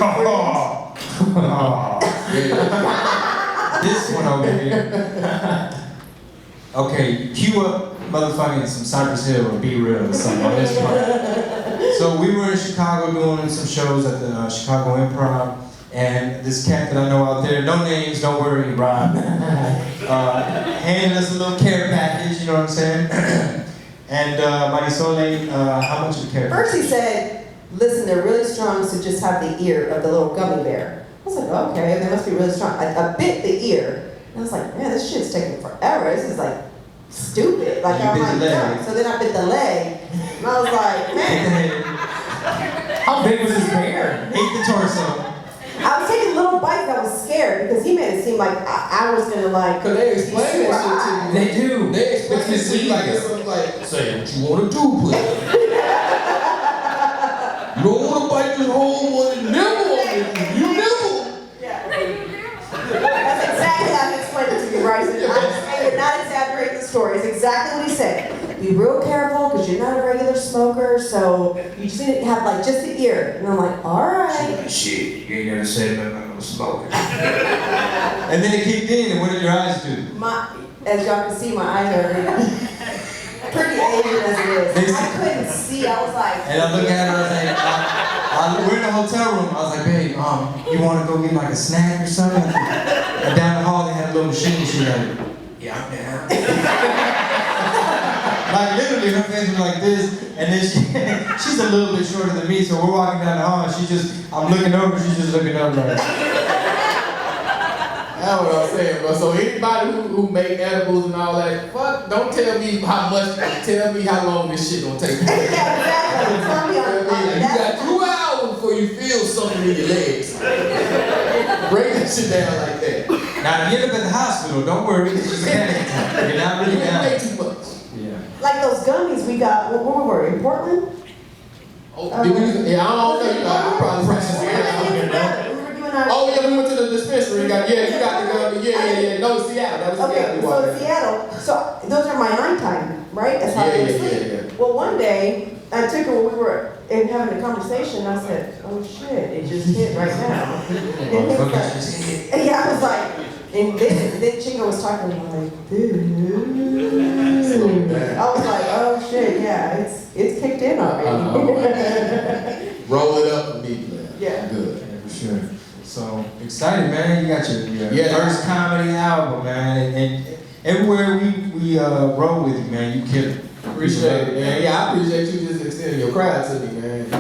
Yeah. This one over here. Okay, cue up motherfucking some Cypress Hill or Be Real or something on this part. So we were in Chicago doing some shows at the Chicago Improv, and this cat that I know out there, no names, don't worry, Rob, handed us a little care package, you know what I'm saying? And Marisol, how much of a care First he said, listen, they're really strong, so just have the ear of the little gummy bear. I was like, okay, they must be really strong. I bit the ear, and I was like, man, this shit's taking forever. This is like stupid. Like, I'm like, no. So then I bit the leg, and I was like, man. How big was this bear? Ate the torso. I was taking little bites, I was scared, because he made it seem like I was gonna like. Cause they explain that shit to you. They do. They explain It's this shit like it's something like, say what you wanna do, please. You don't wanna bite this whole one and nibble on it. You nibble. Yeah. That's exactly how he explained it to me, Bryson. I did not exaggerate the story. It's exactly what he said. Be real careful, because you're not a regular smoker, so you just need to have like just the ear. And I'm like, all right. Shit, you ain't never said nothing about no smoking. And then it kicked in, and what did your eyes do? As y'all can see, my eyes are pretty Asian as it is. I couldn't see. I was like. And I look at her, I was like, we're in a hotel room. I was like, babe, you want to go get like a snack or something? And down the hall, they had a little machine. She was like, yeah, I'm down. Like literally, her face was like this, and then she's a little bit shorter than me, so we're walking down the hall, and I'm looking over, she's just looking up like. That's what I'm saying, bro. So anybody who make edibles and all that, fuck, don't tell me how much, tell me how long this shit gonna take. Yeah, exactly. Tell me You got 2 hours before you feel something in your legs. Break that shit down like that. Now, if you end up at the hospital, don't worry, it's just a panic attack. You're not really You down. way too much. Yeah. Like those gummies we got, where were we? In Portland? Oh, did we, yeah, I don't know. I probably practiced it. Oh yeah, we went to the dispensary. You got the gun. Yeah. No, Seattle. That was Okay, Seattle. so Seattle. So those are my nighttime, right? That's how I go to sleep. Yeah. Well, one day I took her when we were having a conversation. I said, "Oh shit, it just hit right now." And he was like, yeah, I was like, and then Chingo was talking like, dude. I was like, oh shit, yeah, it's kicked in already. Roll it up for me, man. Yeah. Good. Yeah, for sure. So excited, man! You got your first comedy album, man, and everywhere we roll with you, man, you kill it. Appreciate it, man. Yeah, I appreciate you just extending your crowd to me, man. You know,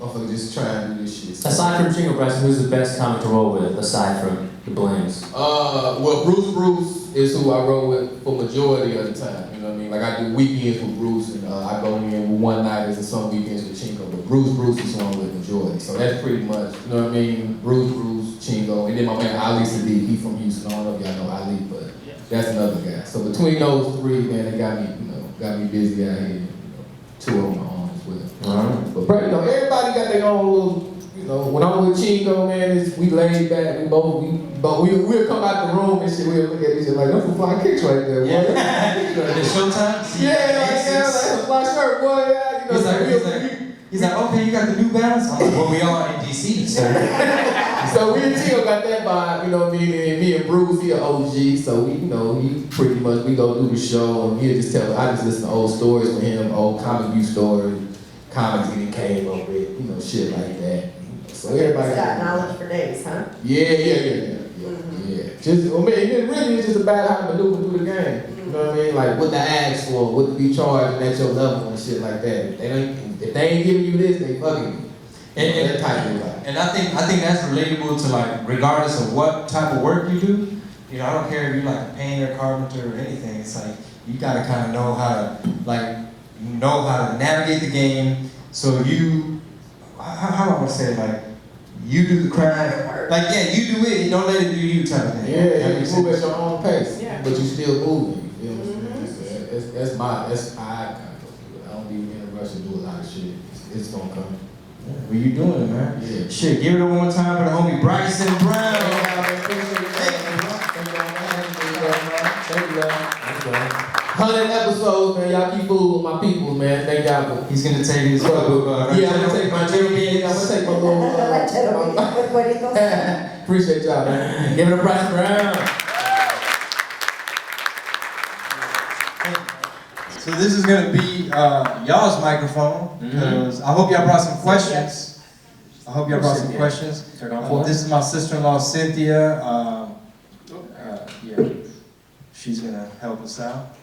motherfucker just trying to do this shit. Aside from Chingo, Bryson, who's the best comic to roll with, aside from the Blings? Well, Bruce is who I roll with for majority of the time. You know what I mean? Like I do weekends with Bruce, and I go in with one night and some weekends with Chingo. But Bruce is who I'm with majority. So that's pretty much, you know what I mean? Bruce, Chingo, and then my man Ali Sadiq. He from Houston. I don't know if y'all know Ali, but that's another guy. So between those three, man, they got me busy out here. You know, 2 of them on as well. But you know, everybody got their own little. You know, when I'm with Chingo, man, we laid back. We'll come out the room and shit. We'll look at each other like, that's a fly kicks right there, boy. The showtime. That's a fly shirt, boy. Yeah, you know, He's like, okay, you got the New Balance? I'm like, well, we are in DC, sir. So we and Chingo got that vibe, you know what I mean? And me and Bruce, he an OG, so we, you know, he pretty much, we go do the show and he'll just tell, I just listen to old stories with him, old comic view stories, comics he came up with, you know, shit like that. So everybody got knowledge for days, huh? Yeah. Just, I mean, it really is just about how to maneuver through the game. You know what I mean? Like what to ask for, what to be charged, and at your level and shit like that. If they ain't giving you this, they fucking you. And that type of like. And I think that's relatable to like regardless of what type of work you do. You know, I don't care if you're like a painter, carpenter, or anything. It's like you gotta kind of know how to navigate the game. So you, how do I want to say it? Like you do the craft. Like yeah, you do it. Don't let it do you type of thing. Yeah, you move at your own pace, Yeah. but you still moving. You know what I'm saying? That's how I kind of go through it. I don't be in a rush to do a lot of shit. It's gonna come. What you doing, man? Yeah. Shit, give it one more time for the homie Bryson Brown. Thank you, man. 100 episodes, man. Y'all keep fooling with my people, man. Thank y'all. He's gonna take his Yeah, I'm gonna take my jelly. I'm gonna take my little. Appreciate y'all, man. Give it a Bryson Brown. So this is gonna be y'all's microphone because I hope y'all brought some questions. This is my sister-in-law Cynthia. Yeah, she's gonna help us out.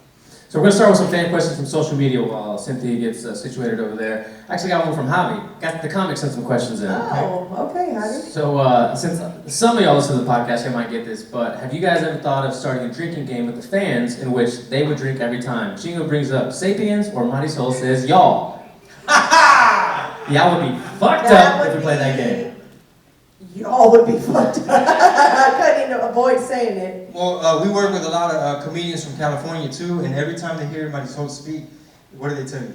So we're gonna start with some fan questions from social media while Cynthia gets situated over there. I actually got one from Javi. Got the comic sent some questions in. Oh, okay, honey. So since some of y'all listen to the podcast, you might get this, but have you guys ever thought of starting a drinking game with the fans in which they would drink every time Chingo brings up Sapiens or Mighty Soul says y'all? Y'all would be fucked up if we played that game. Y'all would be fucked up. I couldn't even avoid saying it. Well, we work with a lot of comedians from California too, and every time they hear Mighty Soul speak, what do they tell you?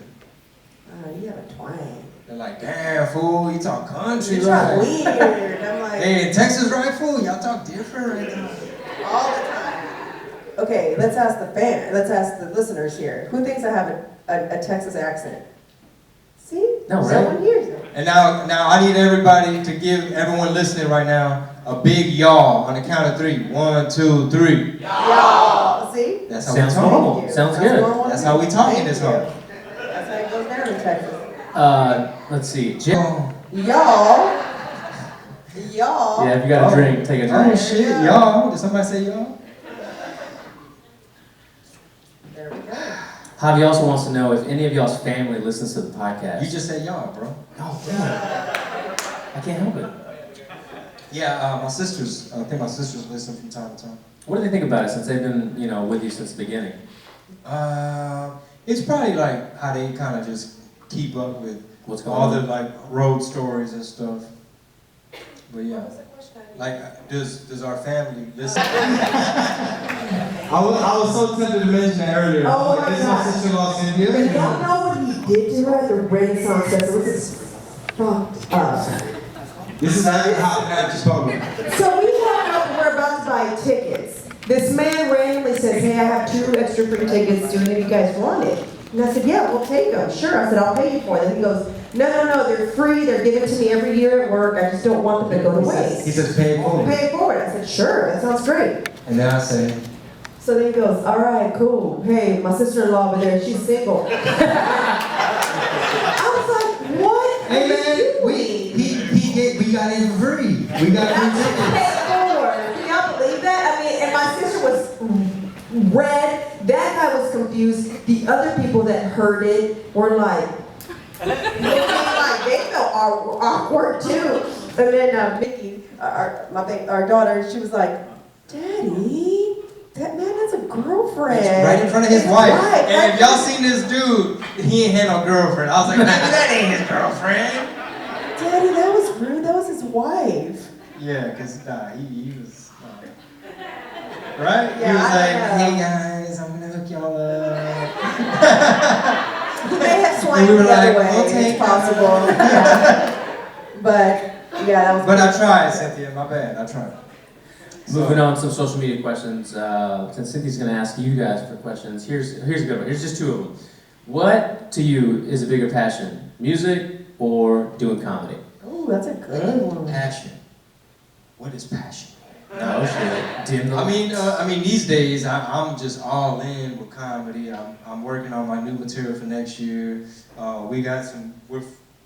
You have a twang. They're like, damn, fool, you talk country, You right? talk weird. I'm like, Hey, in Texas, right, fool? Y'all talk different right now. all the time. Okay, let's ask the listeners here. Who thinks I have a Texas accent? See? No, Someone hears it. And now I need everybody to give everyone listening right now a big y'all on the count of 3. 1, 2, 3. Y'all. See? That's how Sounds we talk. normal. Sounds good. That's how we talk in this home. That's how it goes down in Texas. Let's see. Y'all. Yeah, if you got a drink, take a Oh drink. shit, y'all. Did somebody say y'all? There we go. Javi also wants to know if any of y'all's family listens to the podcast. You just said y'all, bro. Oh, damn. I can't help it. Yeah, my sisters. I think my sisters listen from time to time. What do they think about it since they've been, with you since the beginning? It's probably like how they kind of just keep up with What's going all on? the like road stories and stuff. But yeah, like does our family listen? I was so tempted to mention that earlier. Oh my This is my God. sister-in-law And Cynthia. y'all know what he did to her at the Renaissance Festival? This is fucked up. This is how I just spoke. So we walk up and we're about to buy tickets. This man randomly says, hey, I have 2 extra free tickets. Do any of you guys want it? And I said, yeah, we'll take them. Sure. I said, I'll pay you for them. He goes, no, they're free. They're given to me every year at work. I just don't want them to go to waste. He says pay it forward. Pay it forward. I said, sure, that sounds great. And then I say, So then he goes, all right, cool. Hey, my sister-in-law over there, she's single. I was like, what? hey man, we got in free. We got free tickets. Pay it forward. Can y'all believe that? I mean, and my sister was red. That guy was confused. The other people that heard it were like, they felt awkward too. And then Mickey, our daughter, she was like, Daddy, that man has a girlfriend. Right in front of his wife. Right. And if y'all seen this dude, he ain't had no girlfriend. I was like, that ain't his girlfriend. Daddy, that was rude. That was his wife. Yeah, because he was. Right? Yeah, he was I like, know. hey guys, I'm gonna hook y'all up. He may have swung And we were the other like, way. we'll take It's possible. Yeah. But yeah, that was. But I tried, Cynthia. My bad. I tried. Moving on to some social media questions. Since Cynthia's going to ask you guys for questions, here's a good one. Here's just 2 of them. What to you is a bigger passion, music or doing comedy? Oh, that's a good one. Passion. What is passion? No shit. Dim the I mean, these days I'm just all in with comedy. I'm working on my new material for next year. We're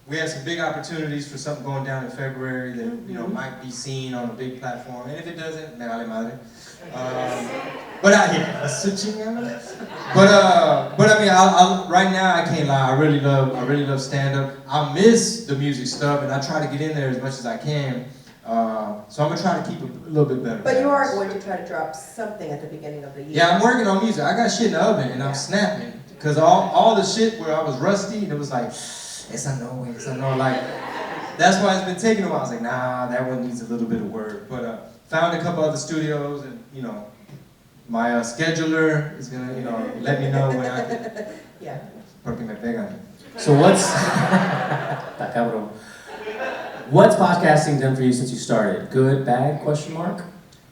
we have some big opportunities for something going down in February that might be seen on a big platform. And if it doesn't, me vale madre. But I mean, right now I can't lie. I really love stand-up. I miss the music stuff, and I try to get in there as much as I can. So I'm gonna try to keep it a little bit better. But you are going to try to drop something at the beginning of the year. Yeah, I'm working on music. I got shit in the oven, and I'm snapping. Because all the shit where I was rusty, and it was like, it's a no, like, that's why it's been taking a while. I was like, nah, that one needs a little bit of work. But found a couple other studios, and my scheduler is gonna, let me know when I can. Yeah. Porque me pegan. So Está cabrón. What's podcasting done for you since you started? Good, bad, question mark?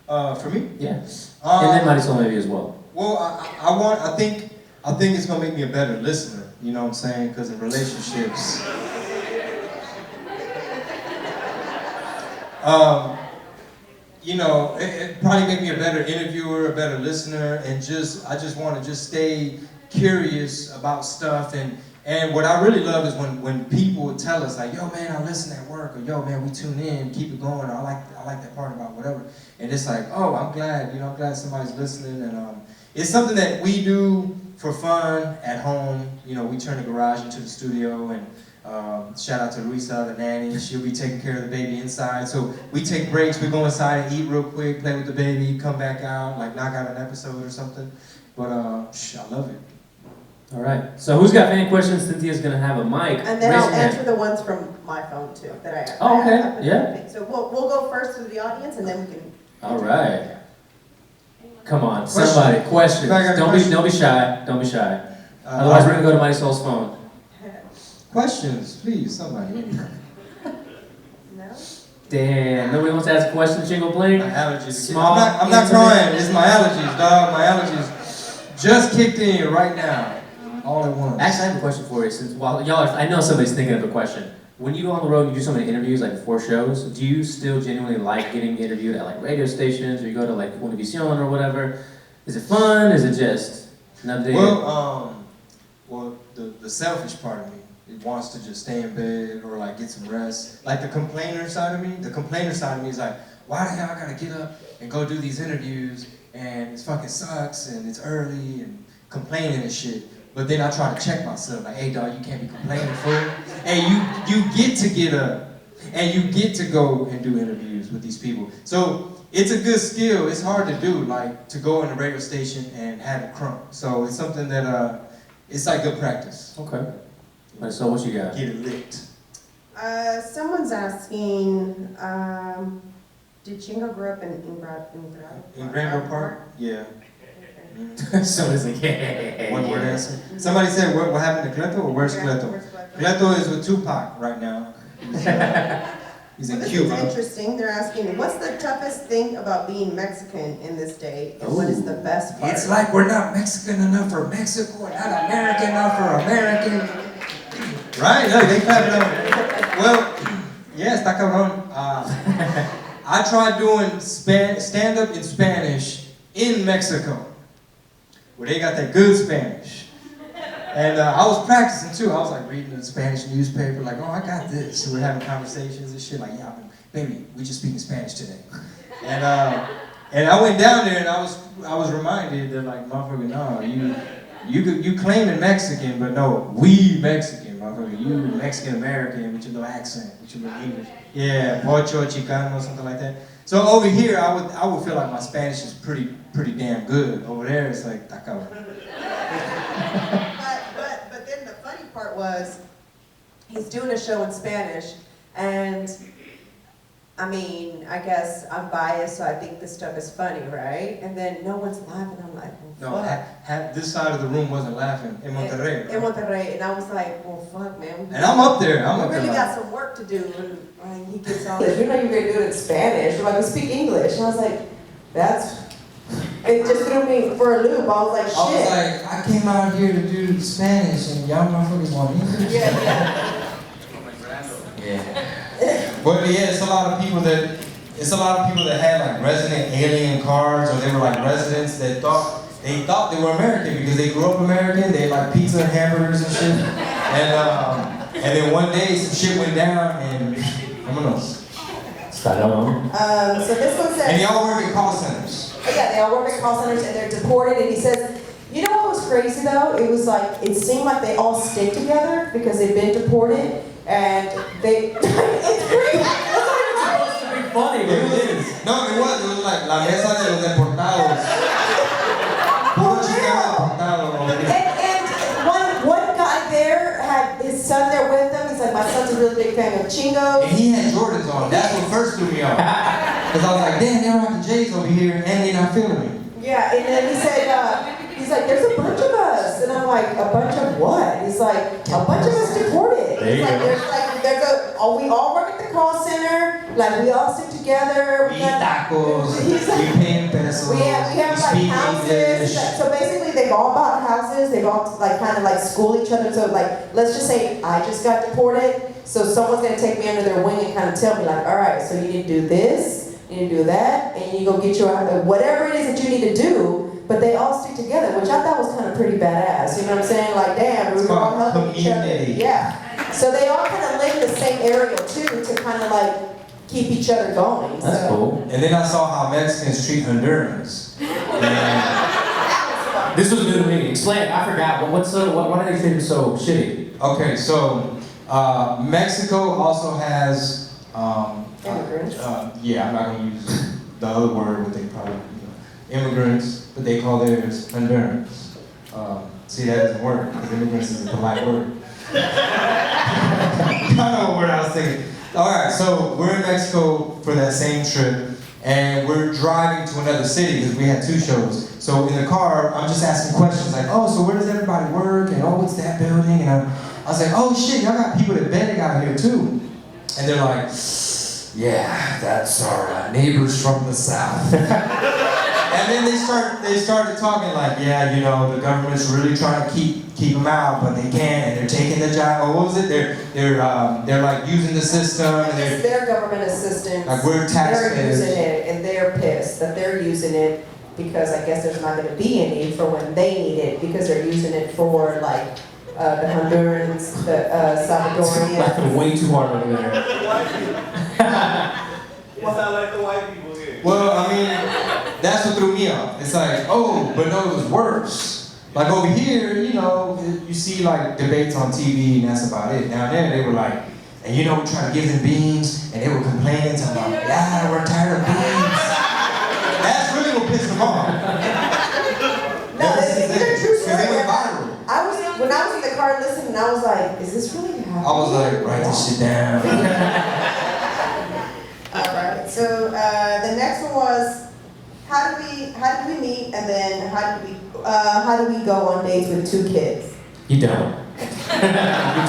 For me? Yeah. And then Marisol maybe as well. Well, I think it's gonna make me a better listener. You know what I'm saying? Because in relationships, it probably make me a better interviewer, a better listener, and I just want to just stay curious about stuff. And what I really love is when people tell us like, yo man, I listen at work, or yo man, we tune in, keep it going, or I like that part about whatever. And it's like, oh, I'm glad somebody's listening. And it's something that we do for fun at home. We turn the garage into the studio, and shout out to Luisa, the nanny. She'll be taking care of the baby inside. So we take breaks, we go inside and eat real quick, play with the baby, come back out, like knock out an episode or something. But I love it. All right. So who's got fan questions? Cynthia's gonna have a mic. And then Raise I'll your hand. answer the ones from my phone too that I. Oh, okay. I put Yeah. everything. So we'll go first to the audience, and then we can. All right. Come on, somebody. Questions. Don't be shy. Don't be shy. Otherwise, we're gonna go to Marisol's phone. Questions, please, somebody. No. Damn. Nobody wants to ask a question, Chingo Bling? My allergies. Small. I'm not crying. It's my allergies, dog. My allergies just kicked in right now. All at once. Actually, I have a question for you. Since while y'all, I know somebody's thinking of a question. When you go on the road and you do so many interviews, like 4 shows, do you still genuinely like getting interviewed at like radio stations, or you go to like Univision or whatever? Is it fun? Is it just another day? Well, the selfish part of me, it wants to just stay in bed or like get some rest. Like the complainer side of me is like, why the hell I gotta get up and go do these interviews, and it fucking sucks, and it's early, and complaining and shit. But then I try to check myself, like, hey dog, you can't be complaining, fool. Hey, you get to get up, and you get to go and do interviews with these people. So it's a good skill. It's hard to do, like to go in a radio station and have it crunk. So it's something that it's like good practice. Okay. All right, so what you got? Get it licked. Someone's asking, did Chingo grow up in Granville Park? Yeah. Somebody's like, yeah. One word answer. Somebody said, what happened to Cleto, or where's Cleto? Cleto is with Tupac right now. He's in This Cuba. is interesting. They're asking, what's the toughest thing about being Mexican in this day, and what is the best part? It's like we're not Mexican enough for Mexico, and not American enough for American. Right? Look, they clap it up. Well, yeah, está cabrón. I tried doing stand-up in Spanish in Mexico, where they got that good Spanish. And I was practicing too. I was like reading the Spanish newspaper, like, oh, I got this. And we're having conversations and shit, like, yeah, baby, we just speaking Spanish today. And I went down there and I was reminded that, like, motherfucker, no, you claiming Mexican, but no, we Mexican, motherfucker. You Mexican American with your little accent, with your little English. Yeah, Pocho Chicano or something like that. So over here, I would feel like my Spanish is pretty damn good. Over there, it's like, tacawa. But then the funny part was, he's doing a show in Spanish, and I mean, I guess I'm biased, so I think this stuff is funny, right? And then no one's laughing. I'm like, well, fuck. This side of the room wasn't laughing in Monterrey. In Monterrey, and I was like, well, fuck, man. And I'm up there. We really got some work to do, and he gets all this. You know you're gonna do it in Spanish. You're like, we speak English. And I was like, it just threw me for a loop. I was like, shit. I was like, I came out here to do Spanish, and y'all motherfuckers want English? Yeah. But yeah, it's a lot of people that had like resident alien cards, or they were like residents that thought they were American because they grew up American. They like pizza and hamburgers and shit. And then one day some shit went down and vámonos. So this one says. And y'all work at call centers. Oh, yeah, they all work at call centers and they're deported. And he says, you know what was crazy though? It was like, it seemed like they all stick together because they've been deported and they, it's crazy. It's supposed to be funny, but it is. No, it was like la mesa de los deportados. Puro chicano deportado. And one guy there had his son there with him. He's like, my son's a really big fan of Chingo. And he had Jordans on. That's what first threw me off. Because I was like, damn, they're rocking J's over here and they're not feeling me. Yeah, and then he said, he's like, there's a bunch of us. And I'm like, a bunch of what? He's like, a bunch of us deported. There you go. We all work at the call center. Like, we all stick together. We eat tacos. We pay in pesos. We have like speak houses. English. So basically, they've all bought houses. They've all like kind of like school each other. So like, let's just say I just got deported. So someone's gonna take me under their wing and kind of tell me like, all right, so you need to do this, you need to do that, and you need to go get your whatever it is that you need to do. But they all stick together, which I thought was kind of pretty badass. You know what I'm saying? Like, damn, we were all helping each other. Yeah. So they all kind of live in the same area too, to kind of like keep each other going. That's cool. And then I saw how Mexicans treat Hondurans. This was new to me. Explain. I forgot. But why do they treat it so shitty? Okay, so Mexico also has Immigrants. yeah, I'm not gonna use the other word, but they probably immigrants, but they call theirs Hondurans. See, that doesn't work because immigrants is a polite word. I don't know what word I was thinking. All right, so we're in Mexico for that same trip, and we're driving to another city because we had 2 shows. So in the car, I'm just asking questions like, oh, so where does everybody work? And oh, what's that building? And I was like, oh shit, y'all got people that beg out here too. And they're like, yeah, that's our neighbors from the south. And then they started talking like, yeah, you know, the government's really trying to keep them out, but they can't, and they're taking the job. Or what was it? They're like using the system. And It's their government assistance. like we're taxpayers. They're using it, and they're pissed that they're using it because I guess there's not going to be any for when they need it because they're using it for like the Hondurans, the Salvadorians. Laughing way too hard over there. It's not like the white people here. Well, I mean, that's what threw me off. It's like, oh, but no, it was worse. Like over here, you know, you see like debates on TV and that's about it. Down there, they were like, and you know, we're trying to give them beans, and they were complaining, talking about, yeah, we're tired of beans. That's really what pissed them off. No, it's a true story. Because it went viral. When I was in the car listening, I was like, is this really happening? I was like, write this shit down. Alright, so the next one was, how did we meet, and then how do we go on dates with 2 kids? You don't. You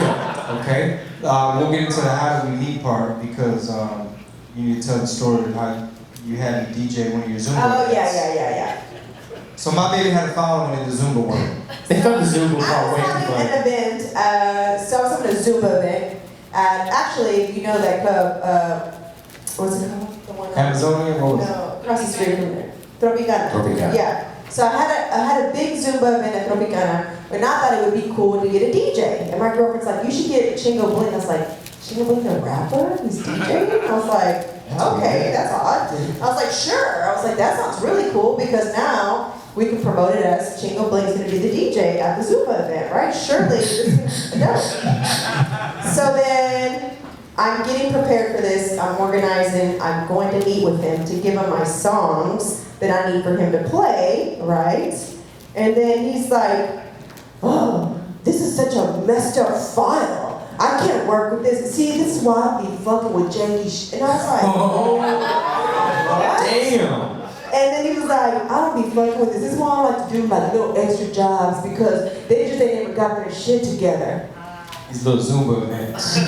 don't. Okay, we'll get into the how do we meet part because you need to tell the story of how you had me DJ one of your Zumba Oh, events. yeah. So my baby had a following in the Zumba world. They thought the Zoom was I far was away from having like. an event, so I was having a Zumba event, and actually, you know that club, what's it called? The one Amazonian, what was it? No, across the street from there. Tropicana. Tropicana. Yeah. So I had a big Zumba event at Tropicana, and I thought it would be cool to get a DJ. And my girlfriend's like, you should get Chingo Bling. I was like, Chingo Bling, the rapper? He's DJing? I was like, okay, that's odd. I was like, sure. I was like, that sounds really cool because now we can promote it as Chingo Bling's gonna be the DJ at the Zumba event, right? Surely this is dope. So then I'm getting prepared for this. I'm organizing. I'm going to meet with him to give him my songs that I need for him to play, right? And then he's like, oh, this is such a messed up file. I can't work with this. See, this is why I be fucking with janky And I was like, oh, what? Damn. And then he was like, I don't be fucking with this. This is why I like to do my little extra jobs because they just ain't never got their shit together. These little Zumba events.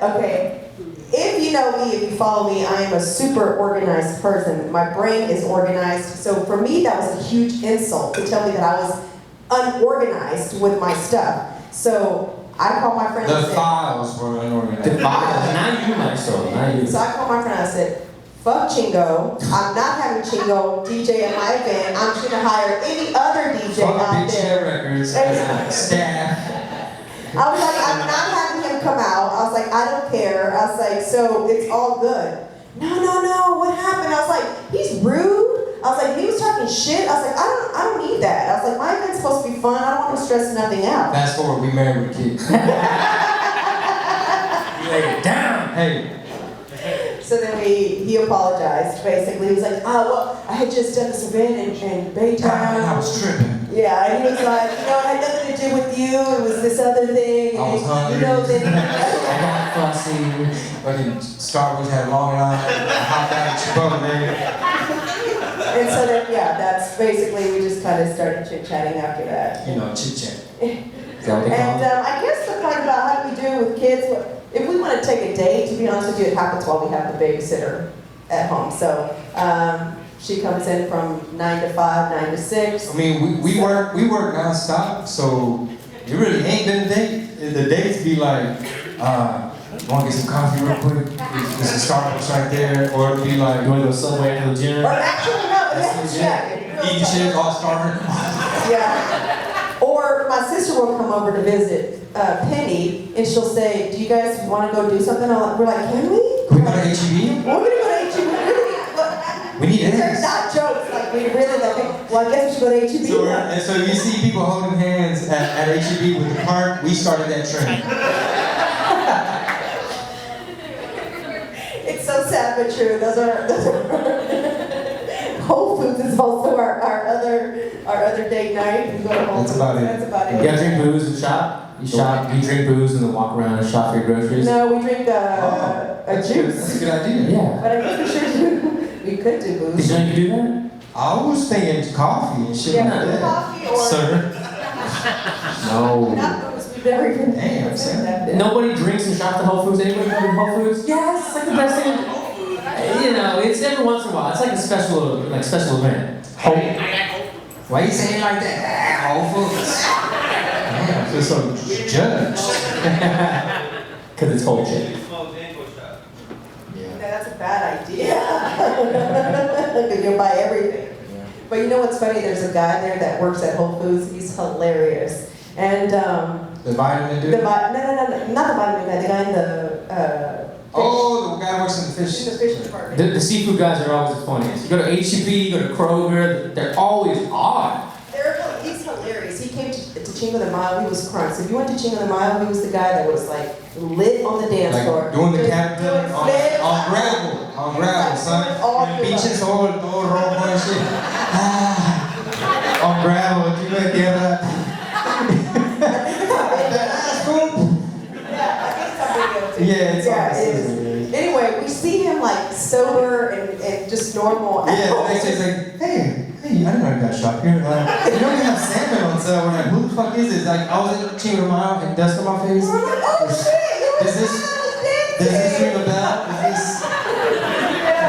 Okay. If you know me, if you follow me, I am a super organized person. My brain is organized. So for me, that was a huge insult to tell me that I was unorganized with my stuff. So I called my friend and The said, files were unorganized. The files. Not you, myself. Not you. so I called my friend and I said, fuck Chingo. I'm not having Chingo DJ at my event. I'm just gonna hire any other DJ Fuck out Big there. Share Records as a staff. I was like, I'm not having him come out. I was like, I don't care. I was like, so it's all good. No, what happened? I was like, he's rude. I was like, he was talking shit. I was like, I don't need that. I was like, my event's supposed to be fun. I don't want to stress nothing out. Fast forward, we married with kids. Lay it down. Hey, So then he apologized, basically. He was like, well, I had just done this event in Baytown. I was tripping. Yeah, and he was like, it had nothing to do with you. It was this other thing. I was hungry. Then I got fussy. Fucking Starbucks had a long line. I hopped out of Chipotle. And so then, that's basically, we just kind of started chit-chatting after that. You know, chit chat. Is that what they call And it? I guess the part about how do we do with kids, if we want to take a date, to be honest with you, it happens while we have the babysitter at home. So she comes in from 9 to 5, 9 to 6. I mean, we work nonstop, so it really ain't been a date. The dates be like, want to get some coffee real quick? There's a Starbucks right there, or it'll be like, You want to go somewhere after the gym? Or actually, no, eating shit, all starving. Yeah. Or my sister will come over to visit Penny, and she'll say, do you guys want to go do something? We're like, can we? Can we go to HEB? We're going to go to HEB. We need These are eggs. not jokes. Like, we really like, well, I guess we should go to HEB. So, and so you see people holding hands at HEB with the cart. We started that trend. It's so sad but true. Those are Whole Foods is also our other date night. We go to Whole That's Foods. about it. That's about You it. guys drink booze and shop? You drink booze and then walk around and shop for your groceries? No, we drink a That's juice. a good idea. Yeah. But I guess we sure do. We could do Did booze. you know you could do that? I was thinking coffee and shit Yeah, like that. coffee or Sir. No. not booze. We've never even Damn, considered that. Nobody drinks and shops at Whole Foods. Anybody go to Whole Foods? Yes, it's like the best thing. You know, it's every once in a while. It's like a special event. Why you saying like that? Whole Foods. Damn, I feel so judged. Because it's whole shit. Smoke Chingo shot. Yeah, that's a bad idea. Because you'll buy everything. But you know what's funny? There's a guy there that works at Whole Foods. He's hilarious. And The vitamin dude? no, not the vitamin guy. The guy in the Oh, the guy who works in the in fish. the fish department. The seafood guys are always the funniest. You go to HEB, you go to Kroger, they're always odd. He's hilarious. He came to Chingo the Mile. He was crying. So if you went to Chingo the Mile, he was the guy that was like lit on the dance floor. Like doing the Just captain doing flips. on gravel, son. All And the beaches, all rojo and shit. On gravel, you know, get That's cool. Yeah, it's Yeah, awesome. it is. Anyway, we see him like sober and just normal. Yeah, the next day he's like, hey, I didn't know you got shop here. Like, you know we have salmon on sale. We're like, who the fuck is this? Like, I was at Chingo Mile and dust on my face. We're like, oh shit! Does this ring a bell? Is this?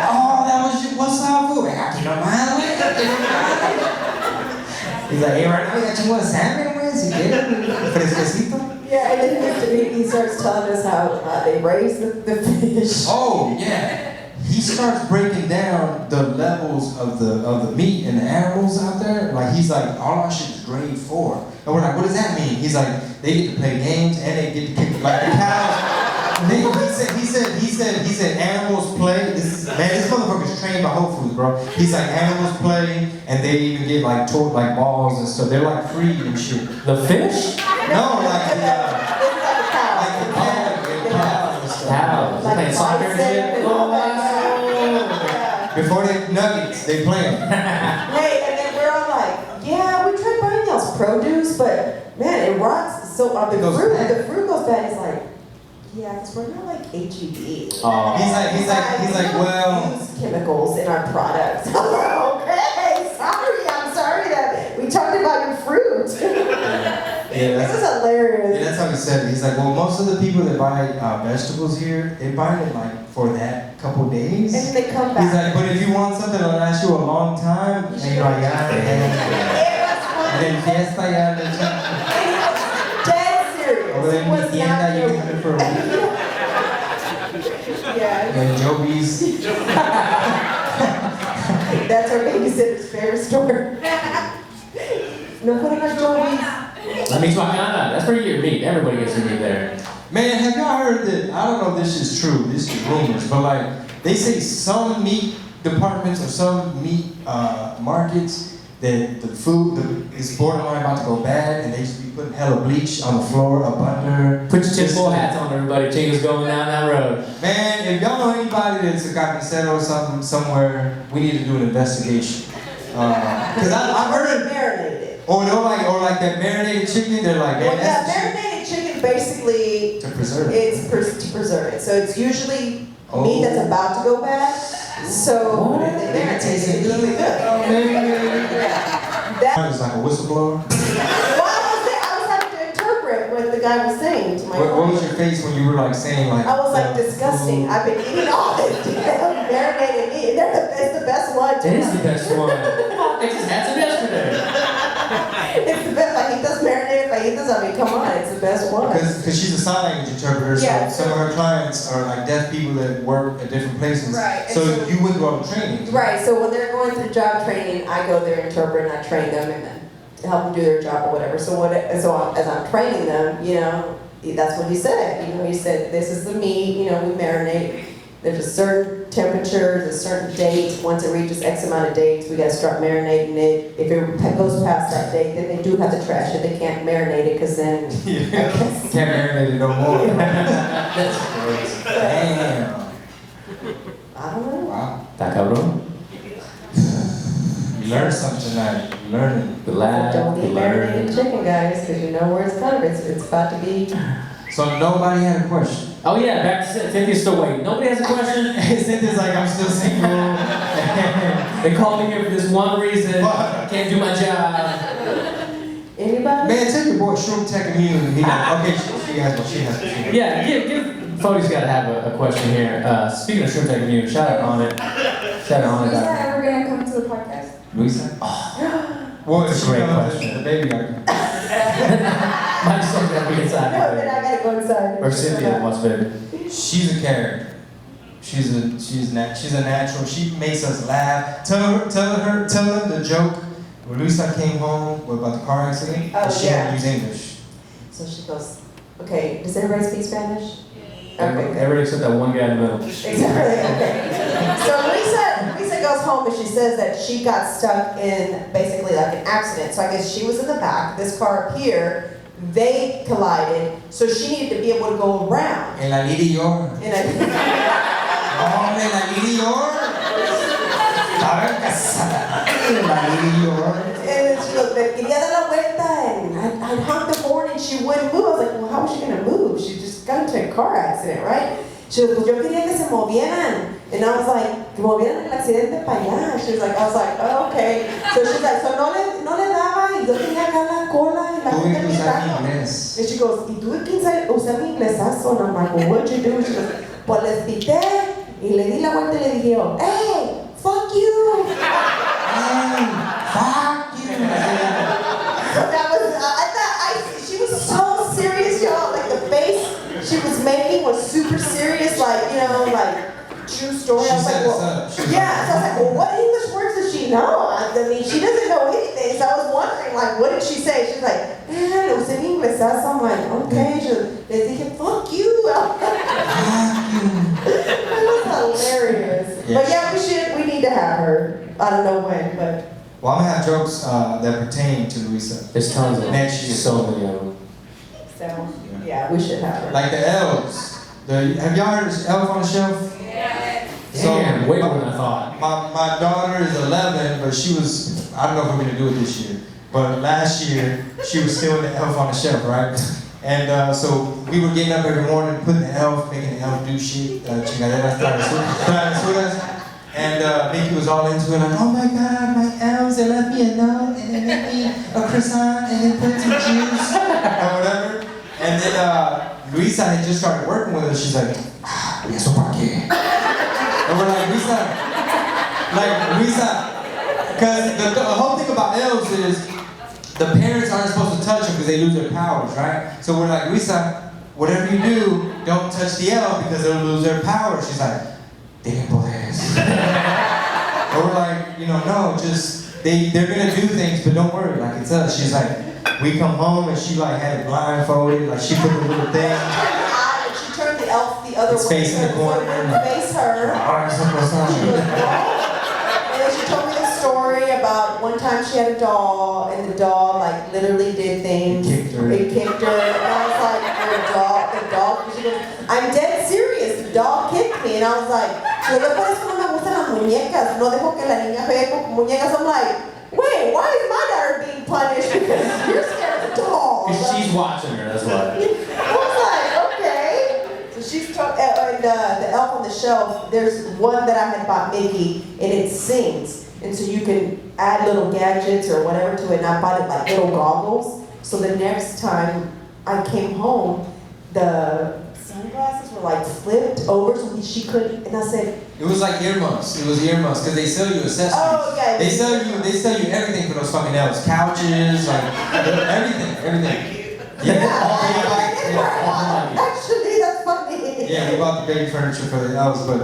Oh, that was your what's up food? I got Chingo Mile. He's like, hey, right now you got Chingo salmon wings? You get it? Fresquecito? Yeah, and then he starts telling us how they raise the fish. Oh yeah. He starts breaking down the levels of the meat and the animals out there. Like he's like, all our shit is grade 4. And we're like, what does that mean? He's like, they get to play games and they get to kick like the cows. He said animals play. This motherfucker's trained by Whole Foods, bro. He's like animals play and they even get like balls and stuff. They're like free and shit. The fish? No, like the Cows. They're playing soccer and shit? before they nuggets, they play them. Hey, and then we're all like, yeah, we tried buying y'all's produce, but man, it rots. So the fruit goes bad. He's like, yeah, because we're not like HEB. He's like, well. Use chemicals in our products. Okay, I'm sorry that we talked about your fruit. It was hilarious. Yeah, that's how he said it. He's like, well, most of the people that buy vegetables here, they buy it like for that couple days. And then they come He's back. like, but if you want something that'll last you a long time, and you're like, yeah, and then fiesta, yeah, Dead serious. over there in It was Tienda, not you can have it for a week. Yeah, And Joey's. that's our babysitter's favorite store. No, what about Joey's? Let me talk. That's where you get meat. Everybody gets your meat there. Man, have y'all heard that? I don't know if this is true. This is rumors, but like they say some meat departments or some meat markets that the food is borderline about to go bad, and they just be putting hella bleach on the floor up under. Put your tinfoil hats on, everybody. Chingo's going down that road. Man, if y'all know anybody that's a carnicero or something somewhere, we need to do an investigation. Cause I've heard it. Marinated. Or like that marinated chicken. They're like, man, Well, yeah, that's marinated chicken basically to preserve it. it's to preserve it. So it's usually meat that's about to go bad. So What? they marinate it. It's really good. Oh, man. Yeah. That. It's like a whistleblower. Well, I was having to interpret what the guy was saying to my What was client. your face when you were like saying like? I was like, disgusting. I've been eating all this damn marinated meat. It's the best one. It is the best one. I just had some yesterday. It's the best. Fajitas marinated fajitas. I mean, come on, it's the best one. Because she's a sign language interpreter, so Yeah. some of her clients are like deaf people that work at different places. Right, and So so- you went through all the training. Right, so when they're going through job training, I go there, interpret, and I train them, and then help them do their job or whatever. So as I'm training them, you know, that's what he said. You know, he said, this is the meat, you know, we marinate. There's a certain temperature, there's a certain date. Once it reaches X amount of dates, we gotta start marinating it. If it goes past that date, then they do have to trash it. They can't marinate it, because then, Yeah. Can't marinate it no more. That's crazy. Damn. I don't know. Wow. Está cabrón. You learned something tonight. You learned The So lab, don't the eat marinated learn. chicken, guys, because you know where it's coming. It's about to be. it. So nobody had a question. Oh yeah, back to Cynthia's still waiting. Nobody has a question? Cynthia's like, I'm still single. They called me here for this one reason. What? Can't do my job. Anybody? Man, tell your boy Shroom Tech Immune. He like, okay, she has one. She has one. Yeah, give Fody's got to have a question here. Speaking of Shrimp Tech Immune, shout out on it. Shout out on Who's it. that ever gonna come to the podcast? Luisa? Well, That's a she great knows question. The baby got it. My son's got to be inside. No, then I gotta go inside. Or Cynthia wants baby. She's a character. She's a natural. She makes us laugh. Tell her the joke. When Luisa came home about the car accident, Oh, and she yeah. didn't use English. So she goes, okay, does everybody speak Spanish? Okay, good. Everybody except that one guy in the middle. Exactly, okay. So Lisa goes home and she says that she got stuck in basically like an accident. So I guess she was in the back, this car up here, they collided, so she needed to be able to go around. En la Lili llora. And I, Hombre, la Lili llora. Estaba casada. La Lili llora. and she goes, me quería dar la vuelta, and I honked the horn and she wouldn't move. I was like, well, how was she gonna move? She just got into a car accident, right? She goes, pues yo quería que se movieran. And I was like, que movieran el accidente para allá. She was like, I was like, oh, okay. So she's like, so no le daba, y yo tenía acá la cola, y la Tuve gente que usar gritando. inglés. And she goes, y tuve que usar mi inglesazo. And I'm like, well, what'd you do? She goes, pues les pité, y le di la vuelta y le dije, hey, fuck you. Hey, fuck you. That was, I thought, she was so serious, y'all. Like the face she was making was super serious, like, you know, like true story. She I was set like, us well, up. She was yeah. So I was like, well, what English words does she know? I mean, she doesn't know anything. So I was wondering, like, what did she say? She's like, lo usé en inglés. So I'm like, okay. She was, les dije, fuck you. That was hilarious. Yeah. But yeah, we need to have her. I don't know when, but. Well, I'm gonna have jokes that pertain to Luisa. There's tons of them. Next year. So many of them. So yeah, we should have her. Like the elves. Have y'all heard of Elf on the Shelf? Damn, way more than I thought. My daughter is 11, but she was, I don't know if we're gonna do it this year, but last year, she was still in the Elf on the Shelf, right? And so we were getting up every morning, putting the elf, making the elf do shit, chingaderas, travesuras. And Mickey was all into it, like, oh my God, my elves, they left me a note, and they made me a croissant, and they put some juice, or whatever. And then Luisa had just started working with us. She's like, ¿y eso para qué? And we're like, Luisa, because the whole thing about elves is the parents aren't supposed to touch them because they lose their powers, right? So we're like, Luisa, whatever you do, don't touch the elf because they'll lose their powers. She's like, tienen poderes. And we're like, no, just, they're gonna do things, but don't worry, like it's us. She's like, we come home and she like had it blindfolded, like she put the little thing. She turned the elf the other It's way. facing the corner. Face her. Alright, what's And on? then she told me the story about one time she had a doll, and the doll like literally did things. It kicked her. It kicked her, and I was like, the dog. She goes, I'm dead serious. The dog kicked me, and I was like, yo por eso no me gustan las muñecas. No dejo que la niña juegue con muñecas. I'm like, wait, why is my daughter being punished because you're scared of the doll? Because she's watching her, that's why. I was like, okay. So she's the elf on the shelf. There's one that I had bought Mickey, and it sings, and so you can add little gadgets or whatever to it. And I bought it like little goggles. So the next time I came home, the sunglasses were like flipped over, so she couldn't. And I said, It was like earmuffs. It was earmuffs because they sell you accessories. oh yeah. They sell you everything for those fucking elves. Couches, like everything. Actually, that's funny. Yeah, we bought the baby furniture for the elves, but